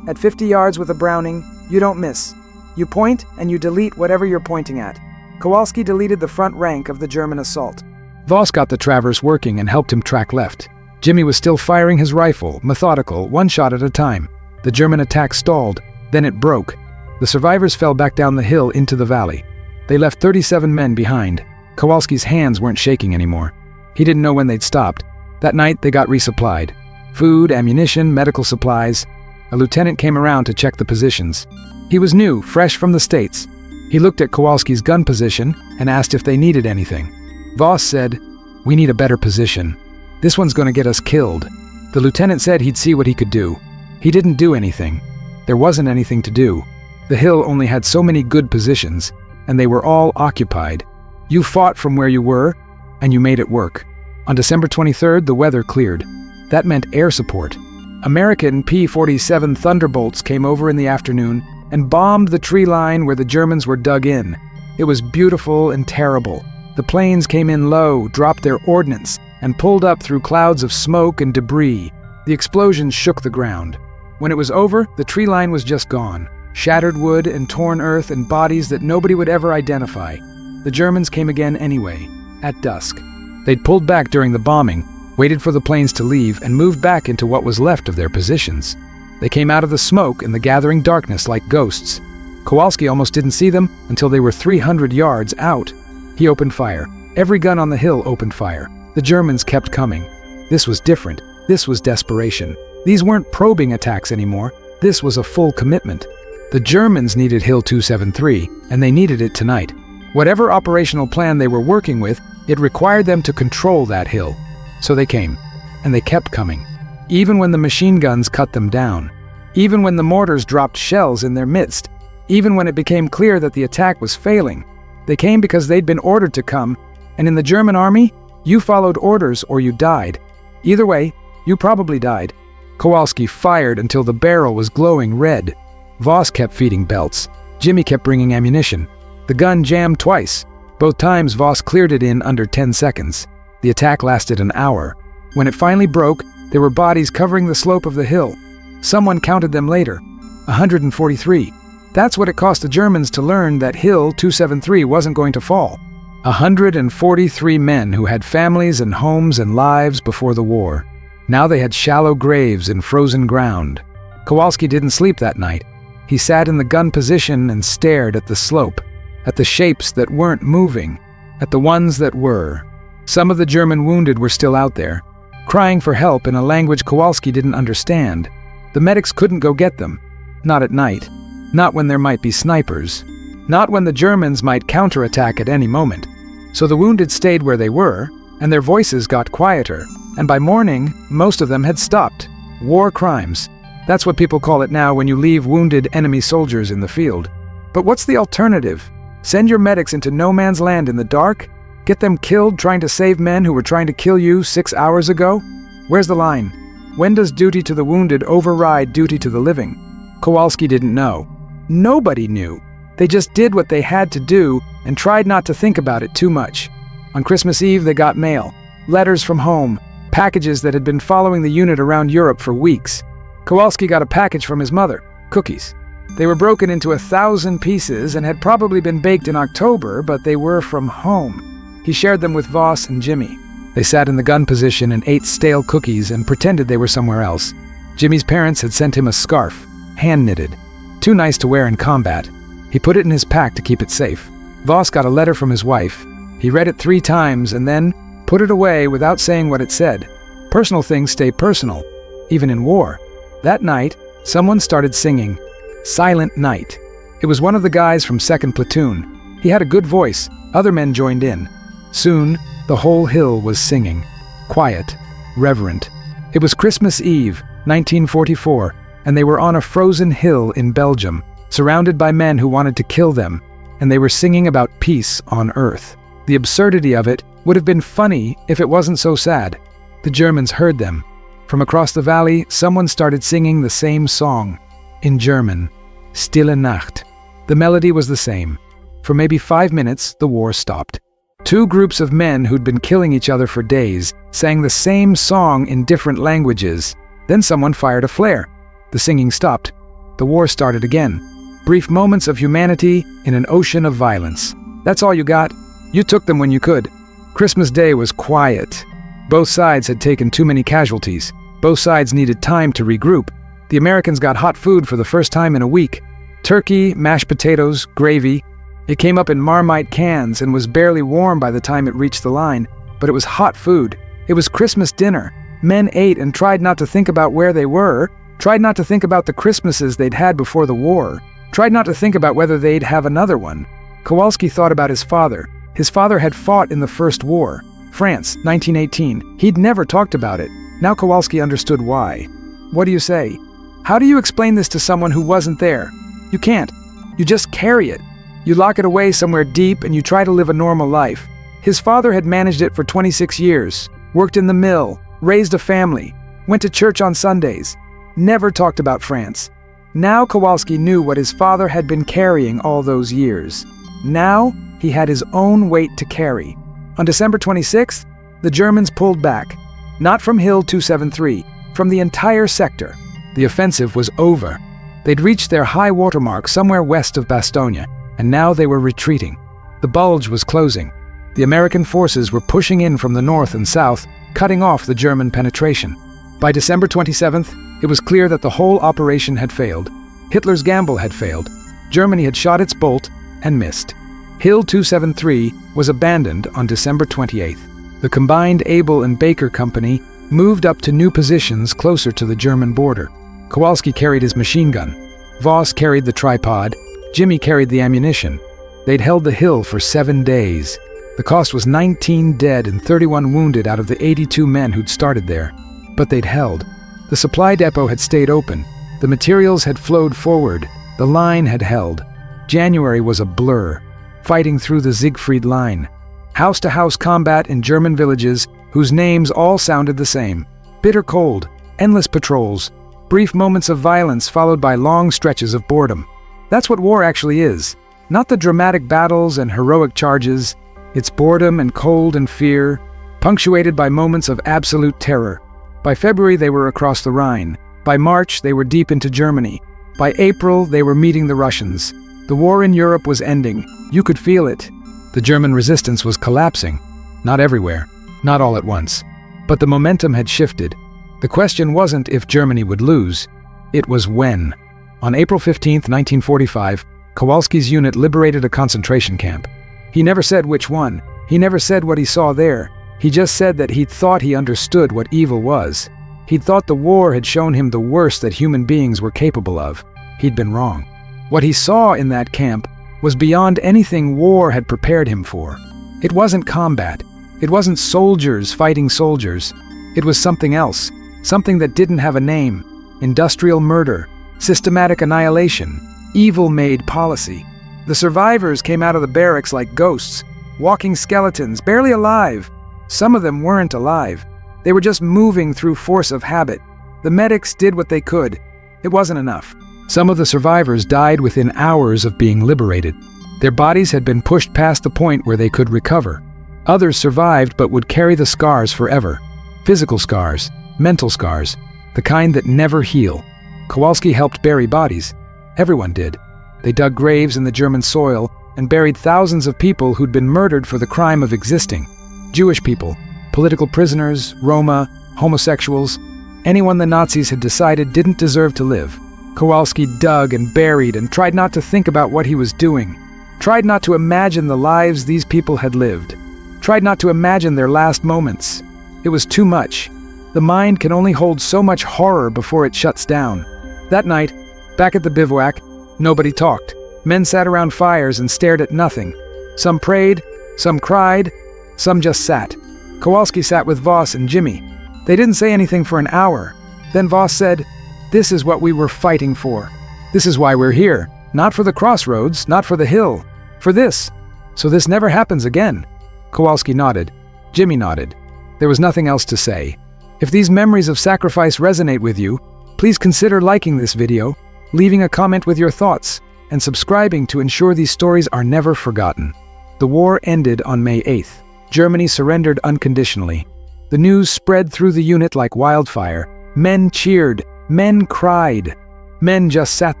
At 50 yards with a Browning, you don't miss. You point and you delete whatever you're pointing at. Kowalski deleted the front rank of the German assault. Voss got the traverse working and helped him track left. Jimmy was still firing his rifle, methodical, one shot at a time. The German attack stalled, then it broke. The survivors fell back down the hill into the valley. They left 37 men behind. Kowalski's hands weren't shaking anymore. He didn't know when they'd stopped. That night, they got resupplied. Food, ammunition, medical supplies. A lieutenant came around to check the positions. He was new, fresh from the States. He looked at Kowalski's gun position and asked if they needed anything. Voss said, "We need a better position. This one's going to get us killed." The lieutenant said he'd see what he could do. He didn't do anything. There wasn't anything to do. The hill only had so many good positions, and they were all occupied. You fought from where you were, and you made it work. On December 23rd, the weather cleared. That meant air support. American P-47 Thunderbolts came over in the afternoon and bombed the tree line where the Germans were dug in. It was beautiful and terrible. The planes came in low, dropped their ordnance, and pulled up through clouds of smoke and debris. The explosions shook the ground. When it was over, the tree line was just gone. Shattered wood and torn earth and bodies that nobody would ever identify. The Germans came again anyway, at dusk. They'd pulled back during the bombing, waited for the planes to leave, and moved back into what was left of their positions. They came out of the smoke in the gathering darkness like ghosts. Kowalski almost didn't see them until they were 300 yards out. He opened fire. Every gun on the hill opened fire. The Germans kept coming. This was different. This was desperation. These weren't probing attacks anymore. This was a full commitment. The Germans needed Hill 273, and they needed it tonight. Whatever operational plan they were working with, it required them to control that hill. So they came, and they kept coming. Even when the machine guns cut them down. Even when the mortars dropped shells in their midst. Even when it became clear that the attack was failing. They came because they'd been ordered to come, and in the German army, you followed orders or you died. Either way, you probably died. Kowalski fired until the barrel was glowing red. Voss kept feeding belts. Jimmy kept bringing ammunition. The gun jammed twice. Both times Voss cleared it in under 10 seconds. The attack lasted an hour. When it finally broke, there were bodies covering the slope of the hill. Someone counted them later. 143. That's what it cost the Germans to learn that Hill 273 wasn't going to fall. 143 men who had families and homes and lives before the war. Now they had shallow graves in frozen ground. Kowalski didn't sleep that night. He sat in the gun position and stared at the slope, at the shapes that weren't moving, at the ones that were. Some of the German wounded were still out there, crying for help in a language Kowalski didn't understand. The medics couldn't go get them. Not at night. Not when there might be snipers. Not when the Germans might counterattack at any moment. So the wounded stayed where they were, and their voices got quieter, and by morning, most of them had stopped. War crimes. That's what people call it now when you leave wounded enemy soldiers in the field. But what's the alternative? Send your medics into no man's land in the dark? Get them killed trying to save men who were trying to kill you 6 hours ago? Where's the line? When does duty to the wounded override duty to the living? Kowalski didn't know. Nobody knew. They just did what they had to do and tried not to think about it too much. On Christmas Eve, they got mail, letters from home, packages that had been following the unit around Europe for weeks. Kowalski got a package from his mother, cookies. They were broken into 1,000 pieces and had probably been baked in October, but they were from home. He shared them with Voss and Jimmy. They sat in the gun position and ate stale cookies and pretended they were somewhere else. Jimmy's parents had sent him a scarf, hand-knitted. Too nice to wear in combat. He put it in his pack to keep it safe. Voss got a letter from his wife. He read it 3 times and then put it away without saying what it said. Personal things stay personal, even in war. That night, Someone started singing, "Silent Night." It was one of the guys from 2nd Platoon. He had a good voice. Other men joined in. Soon, the whole hill was singing. Quiet, reverent. It was Christmas Eve, 1944, and they were on a frozen hill in Belgium, surrounded by men who wanted to kill them, and they were singing about peace on Earth. The absurdity of it would have been funny if it wasn't so sad. The Germans heard them. From across the valley, someone started singing the same song, in German, Stille Nacht. The melody was the same. For maybe 5 minutes, the war stopped. 2 groups of men who'd been killing each other for days sang the same song in different languages. Then someone fired a flare. The singing stopped. The war started again. Brief moments of humanity in an ocean of violence. That's all you got. You took them when you could. Christmas Day was quiet. Both sides had taken too many casualties. Both sides needed time to regroup. The Americans got hot food for the first time in a week. Turkey, mashed potatoes, gravy. It came up in Marmite cans and was barely warm by the time it reached the line, but it was hot food. It was Christmas dinner. Men ate and tried not to think about where they were, tried not to think about the Christmases they'd had before the war, tried not to think about whether they'd have another one. Kowalski thought about his father. His father had fought in the First War. France, 1918. He'd never talked about it. Now Kowalski understood why. What do you say? How do you explain this to someone who wasn't there? You can't. You just carry it. You lock it away somewhere deep and you try to live a normal life. His father had managed it for 26 years, worked in the mill, raised a family, went to church on Sundays, never talked about France. Now Kowalski knew what his father had been carrying all those years. Now he had his own weight to carry. On December 26th, the Germans pulled back. Not from Hill 273, from the entire sector. The offensive was over. They'd reached their high water mark somewhere west of Bastogne, and now they were retreating. The bulge was closing. The American forces were pushing in from the north and south, cutting off the German penetration. By December 27th, it was clear that the whole operation had failed. Hitler's gamble had failed. Germany had shot its bolt and missed. Hill 273 was abandoned on December 28th. The combined Abel and Baker Company moved up to new positions closer to the German border. Kowalski carried his machine gun. Voss carried the tripod. Jimmy carried the ammunition. They'd held the hill for 7 days. The cost was 19 dead and 31 wounded out of the 82 men who'd started there. But they'd held. The supply depot had stayed open. The materials had flowed forward. The line had held. January was a blur, fighting through the Siegfried Line. House-to-house combat in German villages whose names all sounded the same. Bitter cold, endless patrols, brief moments of violence followed by long stretches of boredom. That's what war actually is. Not the dramatic battles and heroic charges. It's boredom and cold and fear, punctuated by moments of absolute terror. By February, they were across the Rhine. By March, they were deep into Germany. By April, they were meeting the Russians. The war in Europe was ending. You could feel it. The German resistance was collapsing. Not everywhere, not all at once. But the momentum had shifted. The question wasn't if Germany would lose. It was when. On April 15, 1945, Kowalski's unit liberated a concentration camp. He never said which one. He never said what he saw there. He just said that he'd thought he understood what evil was. He'd thought the war had shown him the worst that human beings were capable of. He'd been wrong. What he saw in that camp was beyond anything war had prepared him for. It wasn't combat. It wasn't soldiers fighting soldiers. It was something else, something that didn't have a name. Industrial murder, systematic annihilation, evil-made policy. The survivors came out of the barracks like ghosts, walking skeletons, barely alive. Some of them weren't alive. They were just moving through force of habit. The medics did what they could. It wasn't enough. Some of the survivors died within hours of being liberated. Their bodies had been pushed past the point where they could recover. Others survived but would carry the scars forever. Physical scars, mental scars, the kind that never heal. Kowalski helped bury bodies. Everyone did. They dug graves in the German soil and buried thousands of people who'd been murdered for the crime of existing. Jewish people, political prisoners, Roma, homosexuals, anyone the Nazis had decided didn't deserve to live. Kowalski dug and buried and tried not to think about what he was doing. Tried not to imagine the lives these people had lived. Tried not to imagine their last moments. It was too much. The mind can only hold so much horror before it shuts down. That night, back at the bivouac, nobody talked. Men sat around fires and stared at nothing. Some prayed, some cried, some just sat. Kowalski sat with Voss and Jimmy. They didn't say anything for an hour. Then Voss said, "This is what we were fighting for. This is why we're here. Not for the crossroads, not for the hill. For this. So this never happens again." Kowalski nodded. Jimmy nodded. There was nothing else to say. If these memories of sacrifice resonate with you, please consider liking this video, leaving a comment with your thoughts, and subscribing to ensure these stories are never forgotten. The war ended on May 8th. Germany surrendered unconditionally. The news spread through the unit like wildfire. Men cheered. Men cried. Men just sat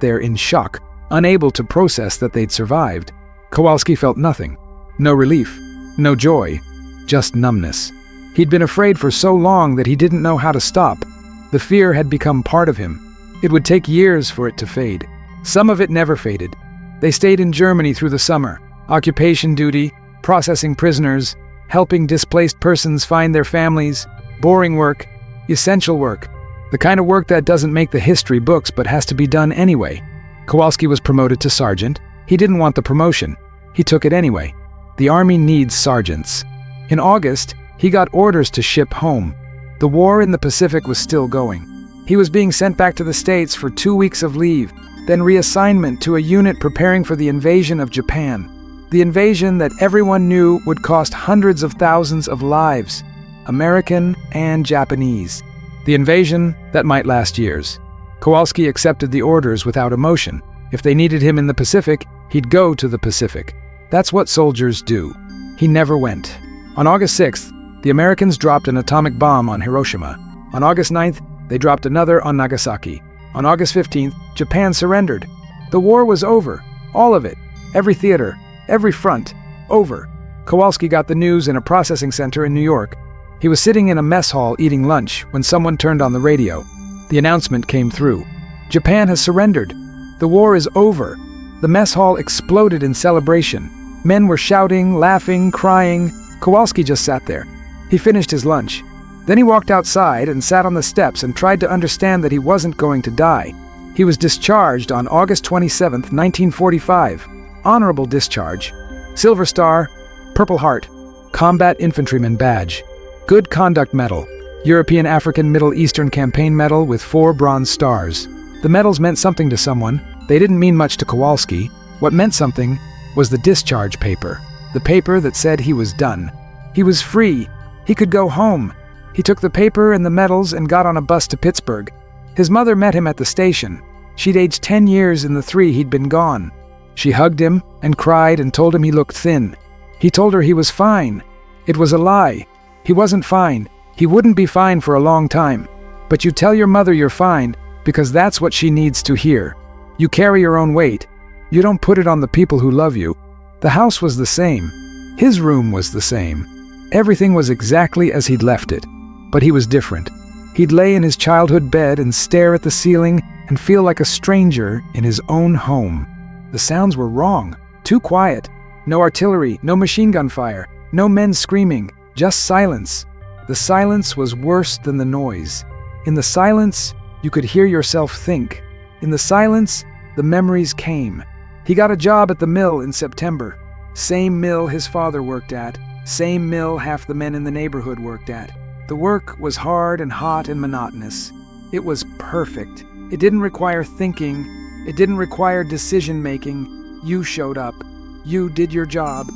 there in shock, unable to process that they'd survived. Kowalski felt nothing. No relief. No joy. Just numbness. He'd been afraid for so long that he didn't know how to stop. The fear had become part of him. It would take years for it to fade. Some of it never faded. They stayed in Germany through the summer. Occupation duty, processing prisoners, helping displaced persons find their families, boring work, essential work. The kind of work that doesn't make the history books but has to be done anyway. Kowalski was promoted to sergeant. He didn't want the promotion. He took it anyway. The army needs sergeants. In August, he got orders to ship home. The war in the Pacific was still going. He was being sent back to the States for 2 weeks of leave, then reassignment to a unit preparing for the invasion of Japan. The invasion that everyone knew would cost hundreds of thousands of lives, American and Japanese. The invasion that might last years. Kowalski accepted the orders without emotion. If they needed him in the Pacific, he'd go to the Pacific. That's what soldiers do. He never went. On August 6th, the Americans dropped an atomic bomb on Hiroshima. On August 9th, they dropped another on Nagasaki. On August 15th, Japan surrendered. The war was over. All of it. Every theater. Every front. Over. Kowalski got the news in a processing center in New York. He was sitting in a mess hall eating lunch when someone turned on the radio. The announcement came through. Japan has surrendered. The war is over. The mess hall exploded in celebration. Men were shouting, laughing, crying. Kowalski just sat there. He finished his lunch. Then he walked outside and sat on the steps and tried to understand that he wasn't going to die. He was discharged on August 27, 1945. Honorable discharge. Silver Star, Purple Heart, Combat Infantryman Badge, Good Conduct Medal, European African Middle Eastern Campaign Medal with 4 bronze stars. The medals meant something to someone. They didn't mean much to Kowalski. What meant something was the discharge paper. The paper that said he was done. He was free. He could go home. He took the paper and the medals and got on a bus to Pittsburgh. His mother met him at the station. She'd aged 10 years in the 3 he'd been gone. She hugged him and cried and told him he looked thin. He told her he was fine. It was a lie. He wasn't fine. He wouldn't be fine for a long time. But you tell your mother you're fine because that's what she needs to hear. You carry your own weight. You don't put it on the people who love you. The house was the same. His room was the same. Everything was exactly as he'd left it. But he was different. He'd lay in his childhood bed and stare at the ceiling and feel like a stranger in his own home. The sounds were wrong. Too quiet. No artillery, no machine gun fire, no men screaming, just silence. The silence was worse than the noise. In the silence, you could hear yourself think. In the silence, the memories came. He got a job at the mill in September. Same mill his father worked at. Same mill half the men in the neighborhood worked at. The work was hard and hot and monotonous. It was perfect. It didn't require thinking. It didn't require decision-making. You showed up. You did your job.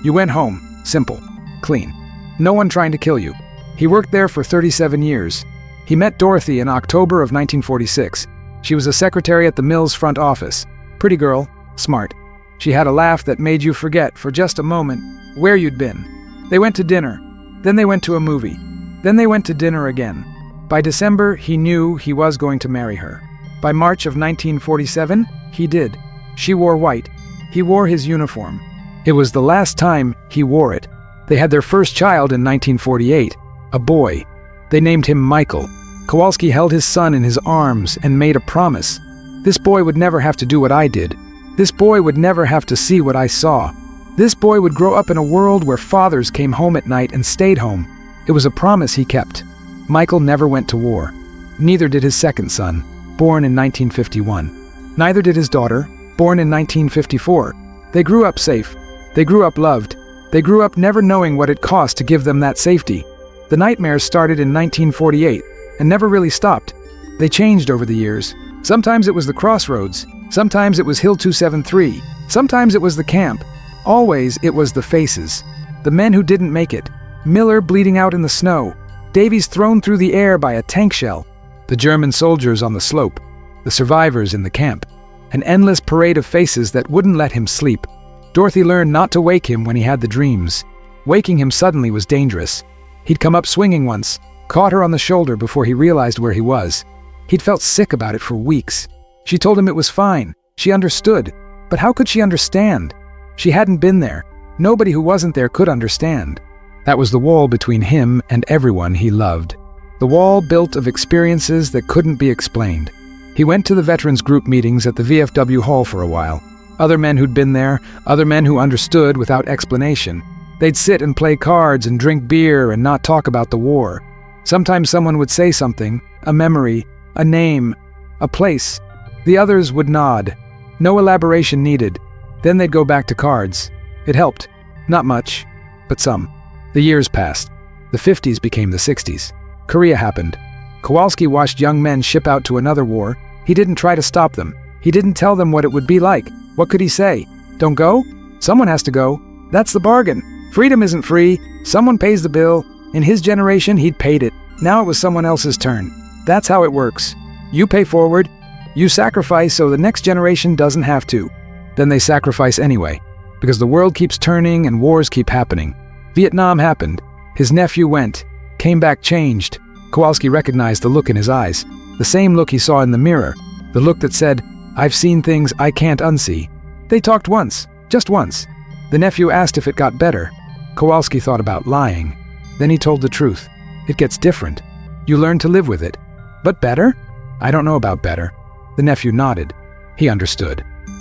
You went home. Simple. Clean. No one trying to kill you. He worked there for 37 years. He met Dorothy in October of 1946. She was a secretary at the mill's front office. Pretty girl. Smart. She had a laugh that made you forget, for just a moment, where you'd been. They went to dinner. Then they went to a movie. Then they went to dinner again. By December, he knew he was going to marry her. By March of 1947, he did. She wore white. He wore his uniform. It was the last time he wore it. They had their first child in 1948, a boy. They named him Michael. Kowalski held his son in his arms and made a promise. This boy would never have to do what I did. This boy would never have to see what I saw. This boy would grow up in a world where fathers came home at night and stayed home. It was a promise he kept. Michael never went to war. Neither did his second son. born in 1951. Neither did his daughter, born in 1954. They grew up safe. They grew up loved. They grew up never knowing what it cost to give them that safety. The nightmares started in 1948 and never really stopped. They changed over the years. Sometimes it was the crossroads. Sometimes it was Hill 273. Sometimes it was the camp. Always it was the faces. The men who didn't make it. Miller bleeding out in the snow. Davies thrown through the air by a tank shell. The German soldiers on the slope. The survivors in the camp. An endless parade of faces that wouldn't let him sleep. Dorothy learned not to wake him when he had the dreams. Waking him suddenly was dangerous. He'd come up swinging once, caught her on the shoulder before he realized where he was. He'd felt sick about it for weeks. She told him it was fine. She understood. But how could she understand? She hadn't been there. Nobody who wasn't there could understand. That was the wall between him and everyone he loved. The wall built of experiences that couldn't be explained. He went to the veterans group meetings at the VFW hall for a while. Other men who'd been there, other men who understood without explanation. They'd sit and play cards and drink beer and not talk about the war. Sometimes someone would say something, a memory, a name, a place. The others would nod. No elaboration needed. Then they'd go back to cards. It helped. Not much, but some. The years passed. The 50s became the 60s. Korea happened. Kowalski watched young men ship out to another war. He didn't try to stop them. He didn't tell them what it would be like. What could he say? Don't go? Someone has to go. That's the bargain. Freedom isn't free. Someone pays the bill. In his generation, he'd paid it. Now it was someone else's turn. That's how it works. You pay forward. You sacrifice so the next generation doesn't have to. Then they sacrifice anyway, because the world keeps turning and wars keep happening. Vietnam happened. His nephew went, came back changed. Kowalski recognized the look in his eyes, the same look he saw in the mirror, the look that said, "I've seen things I can't unsee." They talked once, just once. The nephew asked if it got better. Kowalski thought about lying. Then he told the truth. It gets different. You learn to live with it. But better? I don't know about better. The nephew nodded. He understood.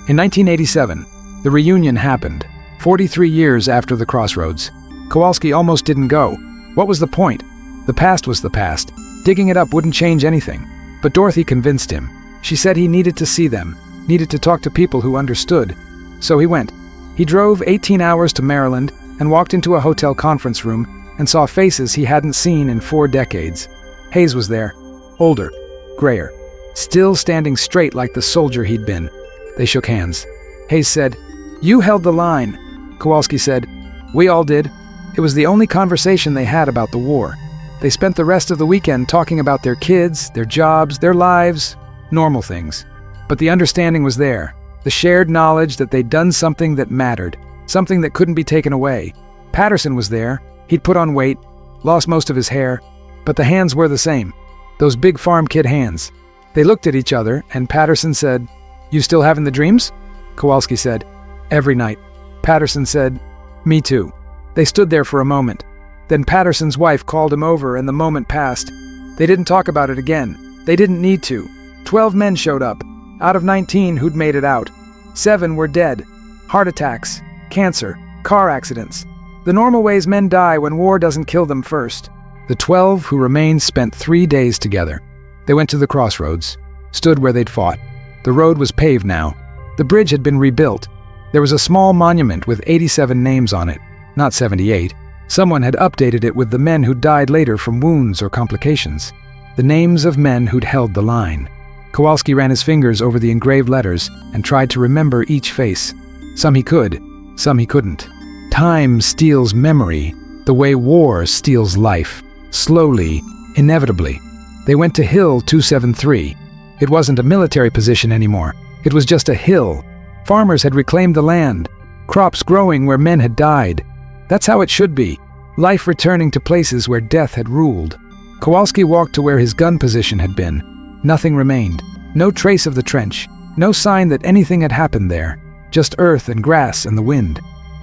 In 1987, the reunion happened, 43 years after the crossroads. Kowalski almost didn't go. What was the point? The past was the past. Digging it up wouldn't change anything. But Dorothy convinced him. She said he needed to see them, needed to talk to people who understood. So he went. He drove 18 hours to Maryland and walked into a hotel conference room and saw faces he hadn't seen in 4 decades. Hayes was there, older, grayer, still standing straight like the soldier he'd been. They shook hands. Hayes said, "You held the line." Kowalski said, "We all did." It was the only conversation they had about the war. They spent the rest of the weekend talking about their kids, their jobs, their lives, normal things. But the understanding was there, the shared knowledge that they'd done something that mattered, something that couldn't be taken away. Patterson was there. He'd put on weight, lost most of his hair, but the hands were the same, those big farm kid hands. They looked at each other, and Patterson said, "You still having the dreams?" Kowalski said, "Every night." Patterson said, "Me too." They stood there for a moment. Then Patterson's wife called him over and the moment passed. They didn't talk about it again. They didn't need to. 12 men showed up, out of 19 who'd made it out. 7 were dead. Heart attacks, cancer, car accidents. The normal ways men die when war doesn't kill them first. The 12 who remained spent 3 days together. They went to the crossroads, stood where they'd fought. The road was paved now. The bridge had been rebuilt. There was a small monument with 87 names on it, not 78. Someone had updated it with the men who died later from wounds or complications. The names of men who'd held the line. Kowalski ran his fingers over the engraved letters and tried to remember each face. Some he could, some he couldn't. Time steals memory, the way war steals life. Slowly, inevitably. They went to Hill 273. It wasn't a military position anymore. It was just a hill. Farmers had reclaimed the land. Crops growing where men had died. That's how it should be. Life returning to places where death had ruled. Kowalski walked to where his gun position had been. Nothing remained. No trace of the trench. No sign that anything had happened there. Just earth and grass and the wind.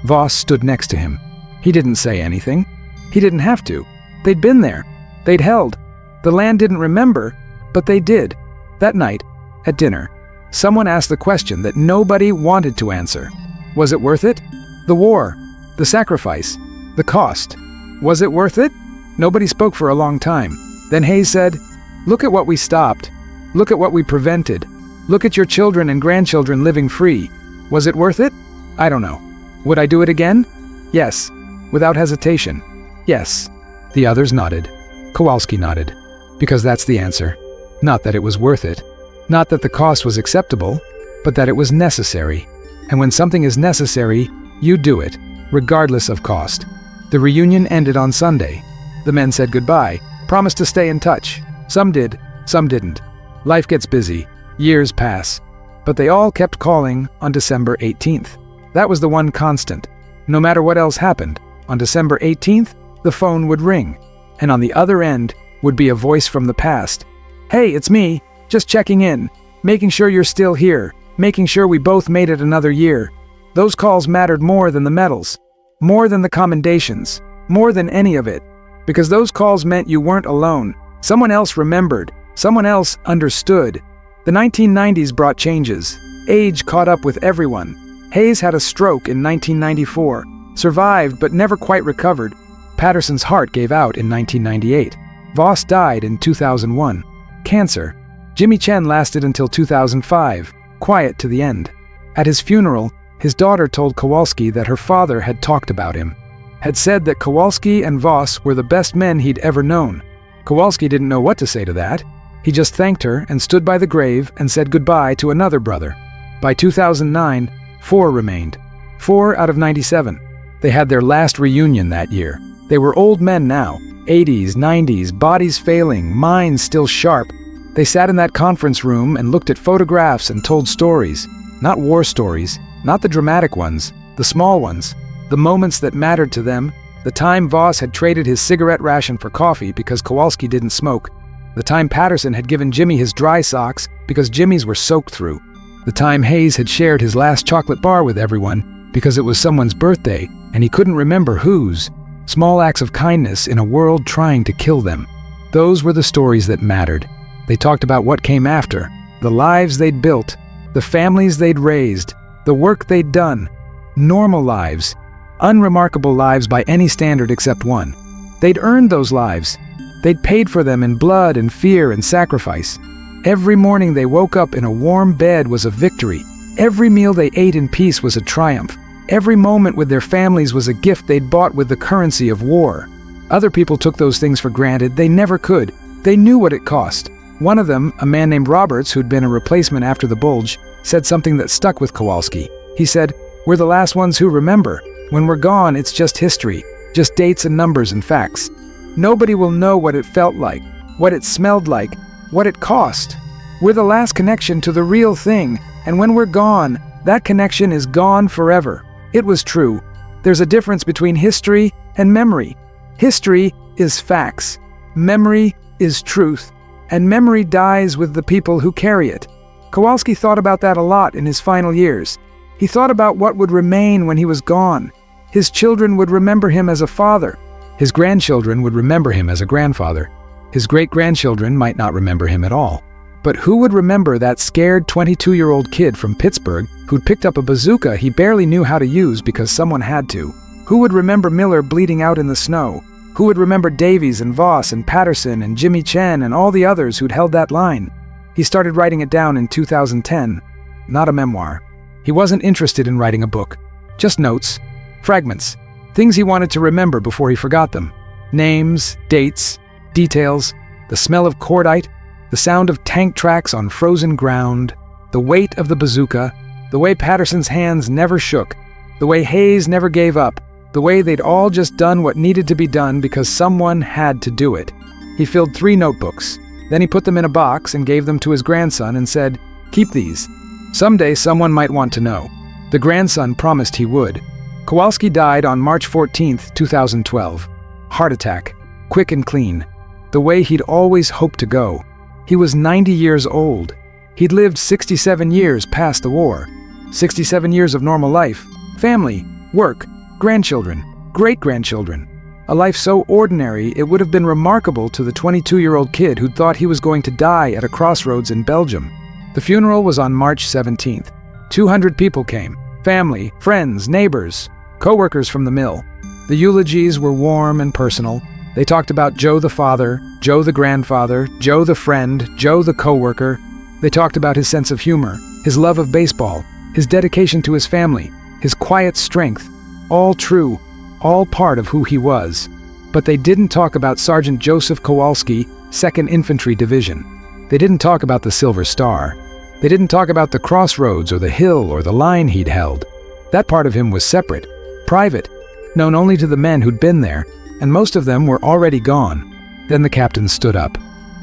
Voss stood next to him. He didn't say anything. He didn't have to. They'd been there. They'd held. The land didn't remember, but they did. That night, at dinner, someone asked the question that nobody wanted to answer. Was it worth it? The war. The sacrifice. The cost. Was it worth it? Nobody spoke for a long time. Then Hayes said, "Look at what we stopped." Look at what we prevented. Look at your children and grandchildren living free. Was it worth it? I don't know. Would I do it again? Yes. Without hesitation. Yes. The others nodded. Kowalski nodded. Because that's the answer. Not that it was worth it. Not that the cost was acceptable, but that it was necessary. And when something is necessary, you do it, regardless of cost. The reunion ended on Sunday. The men said goodbye, promised to stay in touch. Some did, some didn't. Life gets busy. Years pass. But they all kept calling on December 18th. That was the one constant. No matter what else happened, on December 18th, the phone would ring. And on the other end would be a voice from the past. Hey, it's me. Just checking in. Making sure you're still here. Making sure we both made it another year. Those calls mattered more than the medals. More than the commendations. More than any of it. Because those calls meant you weren't alone. Someone else remembered. Someone else understood. The 1990s brought changes. Age caught up with everyone. Hayes had a stroke in 1994. Survived but never quite recovered. Patterson's heart gave out in 1998. Voss died in 2001. Cancer. Jimmy Chen lasted until 2005. Quiet to the end. At his funeral, his daughter told Kowalski that her father had talked about him. Had said that Kowalski and Voss were the best men he'd ever known. Kowalski didn't know what to say to that. He just thanked her and stood by the grave and said goodbye to another brother. By 2009, 4 remained. 4 out of 97. They had their last reunion that year. They were old men now. 80s, 90s, bodies failing, minds still sharp. They sat in that conference room and looked at photographs and told stories. Not war stories, not the dramatic ones, the small ones. The moments that mattered to them. The time Voss had traded his cigarette ration for coffee because Kowalski didn't smoke. The time Patterson had given Jimmy his dry socks because Jimmy's were soaked through. The time Hayes had shared his last chocolate bar with everyone because it was someone's birthday and he couldn't remember whose. Small acts of kindness in a world trying to kill them. Those were the stories that mattered. They talked about what came after, the lives they'd built, the families they'd raised, the work they'd done. Normal lives. Unremarkable lives by any standard except one. They'd earned those lives. They'd paid for them in blood and fear and sacrifice. Every morning they woke up in a warm bed was a victory. Every meal they ate in peace was a triumph. Every moment with their families was a gift they'd bought with the currency of war. Other people took those things for granted. They never could. They knew what it cost. One of them, a man named Roberts, who'd been a replacement after the bulge, said something that stuck with Kowalski. He said, "We're the last ones who remember. When we're gone, it's just history. Just dates and numbers and facts. Nobody will know what it felt like, what it smelled like, what it cost. We're the last connection to the real thing, and when we're gone, that connection is gone forever." It was true. There's a difference between history and memory. History is facts. Memory is truth. And memory dies with the people who carry it. Kowalski thought about that a lot in his final years. He thought about what would remain when he was gone. His children would remember him as a father. His grandchildren would remember him as a grandfather. His great-grandchildren might not remember him at all. But who would remember that scared 22-year-old kid from Pittsburgh who'd picked up a bazooka he barely knew how to use because someone had to? Who would remember Miller bleeding out in the snow? Who would remember Davies and Voss and Patterson and Jimmy Chen and all the others who'd held that line? He started writing it down in 2010. Not a memoir. He wasn't interested in writing a book. Just notes. Fragments. Things he wanted to remember before he forgot them. Names, dates, details, the smell of cordite, the sound of tank tracks on frozen ground, the weight of the bazooka, the way Patterson's hands never shook, the way Hayes never gave up, the way they'd all just done what needed to be done because someone had to do it. He filled 3 notebooks. Then he put them in a box and gave them to his grandson and said, "Keep these. Someday someone might want to know." The grandson promised he would. Kowalski died on March 14, 2012. Heart attack. Quick and clean. The way he'd always hoped to go. He was 90 years old. He'd lived 67 years past the war. 67 years of normal life. Family, work, grandchildren, great-grandchildren. A life so ordinary it would have been remarkable to the 22-year-old kid who'd thought he was going to die at a crossroads in Belgium. The funeral was on March 17th. 200 people came. Family, friends, neighbors, co-workers from the mill. The eulogies were warm and personal. They talked about Joe the father, Joe the grandfather, Joe the friend, Joe the coworker. They talked about his sense of humor, his love of baseball, his dedication to his family, his quiet strength. All true, all part of who he was. But they didn't talk about Sergeant Joseph Kowalski, 2nd Infantry Division. They didn't talk about the Silver Star. They didn't talk about the crossroads or the hill or the line he'd held. That part of him was separate, private, known only to the men who'd been there, and most of them were already gone. Then the captain stood up.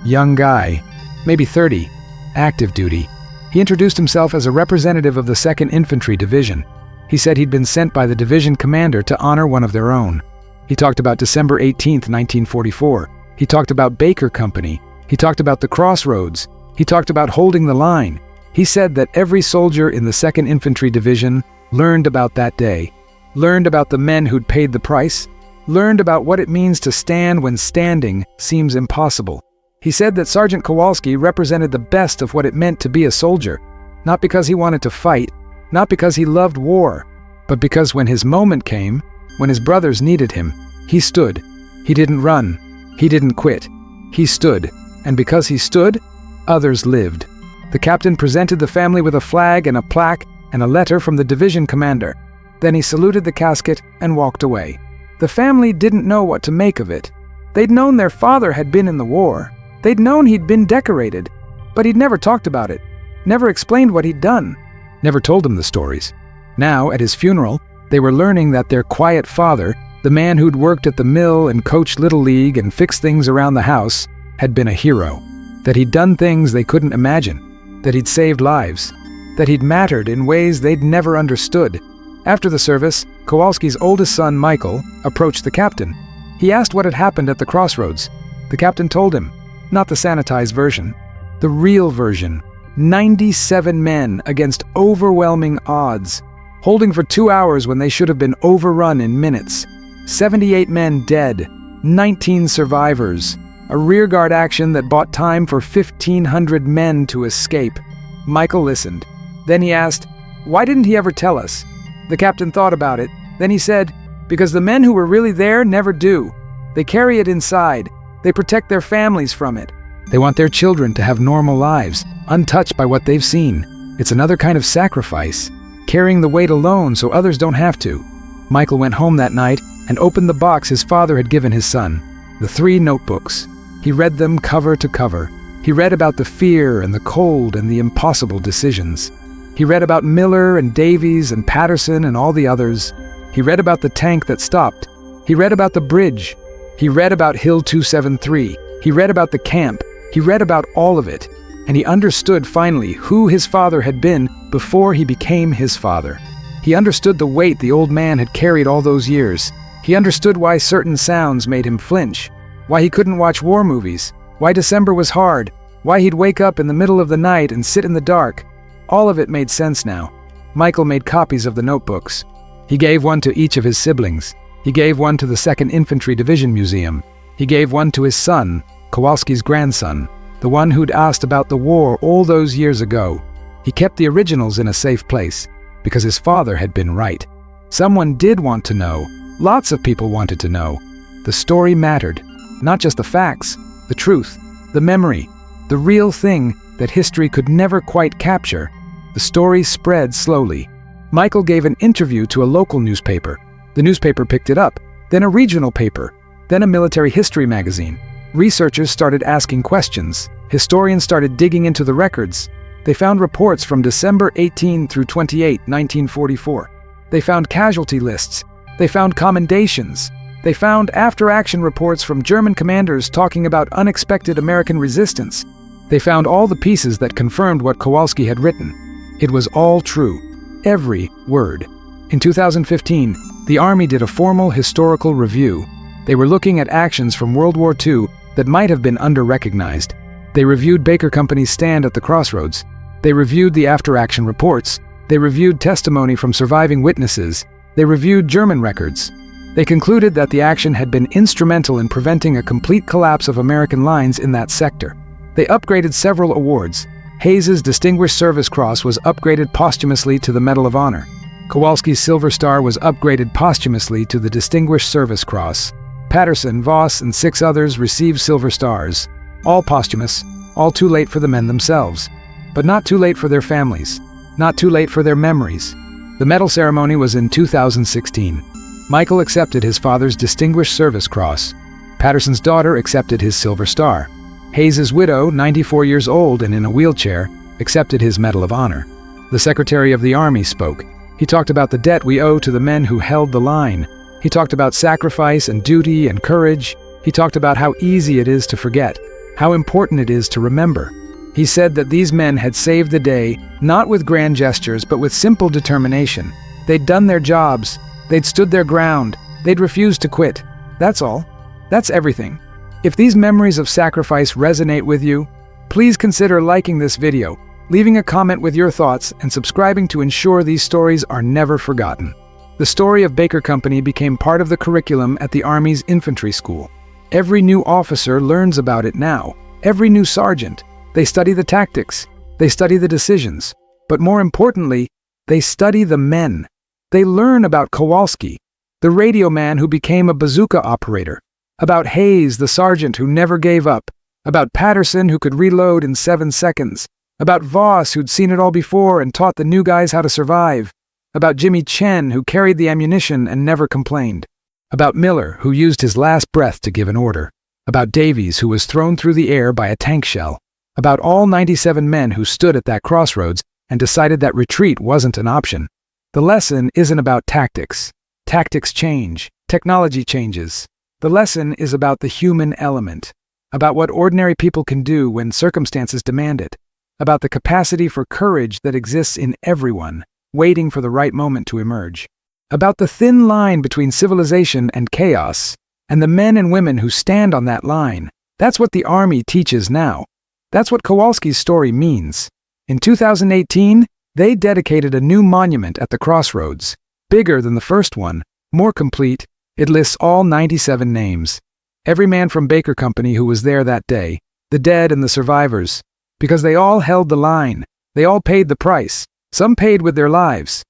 Young guy, maybe 30, active duty. He introduced himself as a representative of the 2nd Infantry Division. He said he'd been sent by the division commander to honor one of their own. He talked about December 18, 1944. He talked about Baker Company. He talked about the crossroads. He talked about holding the line. He said that every soldier in the 2nd Infantry Division learned about that day, learned about the men who'd paid the price, learned about what it means to stand when standing seems impossible. He said that Sergeant Kowalski represented the best of what it meant to be a soldier, not because he wanted to fight, not because he loved war, but because when his moment came, when his brothers needed him, he stood. He didn't run. He didn't quit. He stood, and because he stood, others lived. The captain presented the family with a flag and a plaque and a letter from the division commander. Then he saluted the casket and walked away. The family didn't know what to make of it. They'd known their father had been in the war. They'd known he'd been decorated, but he'd never talked about it, never explained what he'd done, never told them the stories. Now, at his funeral, they were learning that their quiet father, the man who'd worked at the mill and coached Little League and fixed things around the house, had been a hero, that he'd done things they couldn't imagine, that he'd saved lives, that he'd mattered in ways they'd never understood. After the service, Kowalski's oldest son, Michael, approached the captain. He asked what had happened at the crossroads. The captain told him, not the sanitized version, the real version. 97 men against overwhelming odds, holding for 2 hours when they should have been overrun in minutes. 78 men dead, 19 survivors, a rearguard action that bought time for 1,500 men to escape. Michael listened. Then he asked, why didn't he ever tell us? The captain thought about it. Then he said, because the men who were really there never do. They carry it inside. They protect their families from it. They want their children to have normal lives, untouched by what they've seen. It's another kind of sacrifice, carrying the weight alone so others don't have to. Michael went home that night and opened the box his father had given his son, the 3 notebooks. He read them cover to cover. He read about the fear and the cold and the impossible decisions. He read about Miller and Davies and Patterson and all the others. He read about the tank that stopped. He read about the bridge. He read about Hill 273. He read about the camp. He read about all of it. And he understood finally who his father had been before he became his father. He understood the weight the old man had carried all those years. He understood why certain sounds made him flinch, why he couldn't watch war movies, why December was hard, why he'd wake up in the middle of the night and sit in the dark. All of it made sense now. Michael made copies of the notebooks. He gave one to each of his siblings. He gave one to the 2nd Infantry Division Museum. He gave one to his son, Kowalski's grandson, the one who'd asked about the war all those years ago. He kept the originals in a safe place, because his father had been right. Someone did want to know. Lots of people wanted to know. The story mattered. Not just the facts, the truth, the memory, the real thing that history could never quite capture. The story spread slowly. Michael gave an interview to a local newspaper. The newspaper picked it up, then a regional paper, then a military history magazine. Researchers started asking questions. Historians started digging into the records. They found reports from December 18 through 28, 1944. They found casualty lists. They found commendations. They found after-action reports from German commanders talking about unexpected American resistance. They found all the pieces that confirmed what Kowalski had written. It was all true. Every word. In 2015, the Army did a formal historical review. They were looking at actions from World War II that might have been under-recognized. They reviewed Baker Company's stand at the crossroads. They reviewed the after-action reports. They reviewed testimony from surviving witnesses. They reviewed German records. They concluded that the action had been instrumental in preventing a complete collapse of American lines in that sector. They upgraded several awards. Hayes's Distinguished Service Cross was upgraded posthumously to the Medal of Honor. Kowalski's Silver Star was upgraded posthumously to the Distinguished Service Cross. Patterson, Voss, and 6 others received Silver Stars, all posthumous, all too late for the men themselves, but not too late for their families, not too late for their memories. The medal ceremony was in 2016. Michael accepted his father's Distinguished Service Cross. Patterson's daughter accepted his Silver Star. Hayes's widow, 94 years old and in a wheelchair, accepted his Medal of Honor. The Secretary of the Army spoke. He talked about the debt we owe to the men who held the line. He talked about sacrifice and duty and courage. He talked about how easy it is to forget, how important it is to remember. He said that these men had saved the day, not with grand gestures, but with simple determination. They'd done their jobs. They'd stood their ground. They'd refused to quit. That's all. That's everything. If these memories of sacrifice resonate with you, please consider liking this video, leaving a comment with your thoughts, and subscribing to ensure these stories are never forgotten. The story of Baker Company became part of the curriculum at the Army's infantry school. Every new officer learns about it now. Every new sergeant. They study the tactics. They study the decisions. But more importantly, they study the men. They learn about Kowalski, the radio man who became a bazooka operator, about Hayes, the sergeant who never gave up, about Patterson who could reload in 7 seconds, about Voss who'd seen it all before and taught the new guys how to survive, about Jimmy Chen who carried the ammunition and never complained, about Miller who used his last breath to give an order, about Davies who was thrown through the air by a tank shell, about all 97 men who stood at that crossroads and decided that retreat wasn't an option. The lesson isn't about tactics. Tactics change. Technology changes. The lesson is about the human element, about what ordinary people can do when circumstances demand it, about the capacity for courage that exists in everyone, waiting for the right moment to emerge, about the thin line between civilization and chaos, and the men and women who stand on that line. That's what the Army teaches now. That's what Kowalski's story means. In 2018, they dedicated a new monument at the crossroads, bigger than the first one, more complete. It lists all 97 names. Every man from Baker Company who was there that day, the dead and the survivors, because they all held the line. They all paid the price. Some paid with their lives.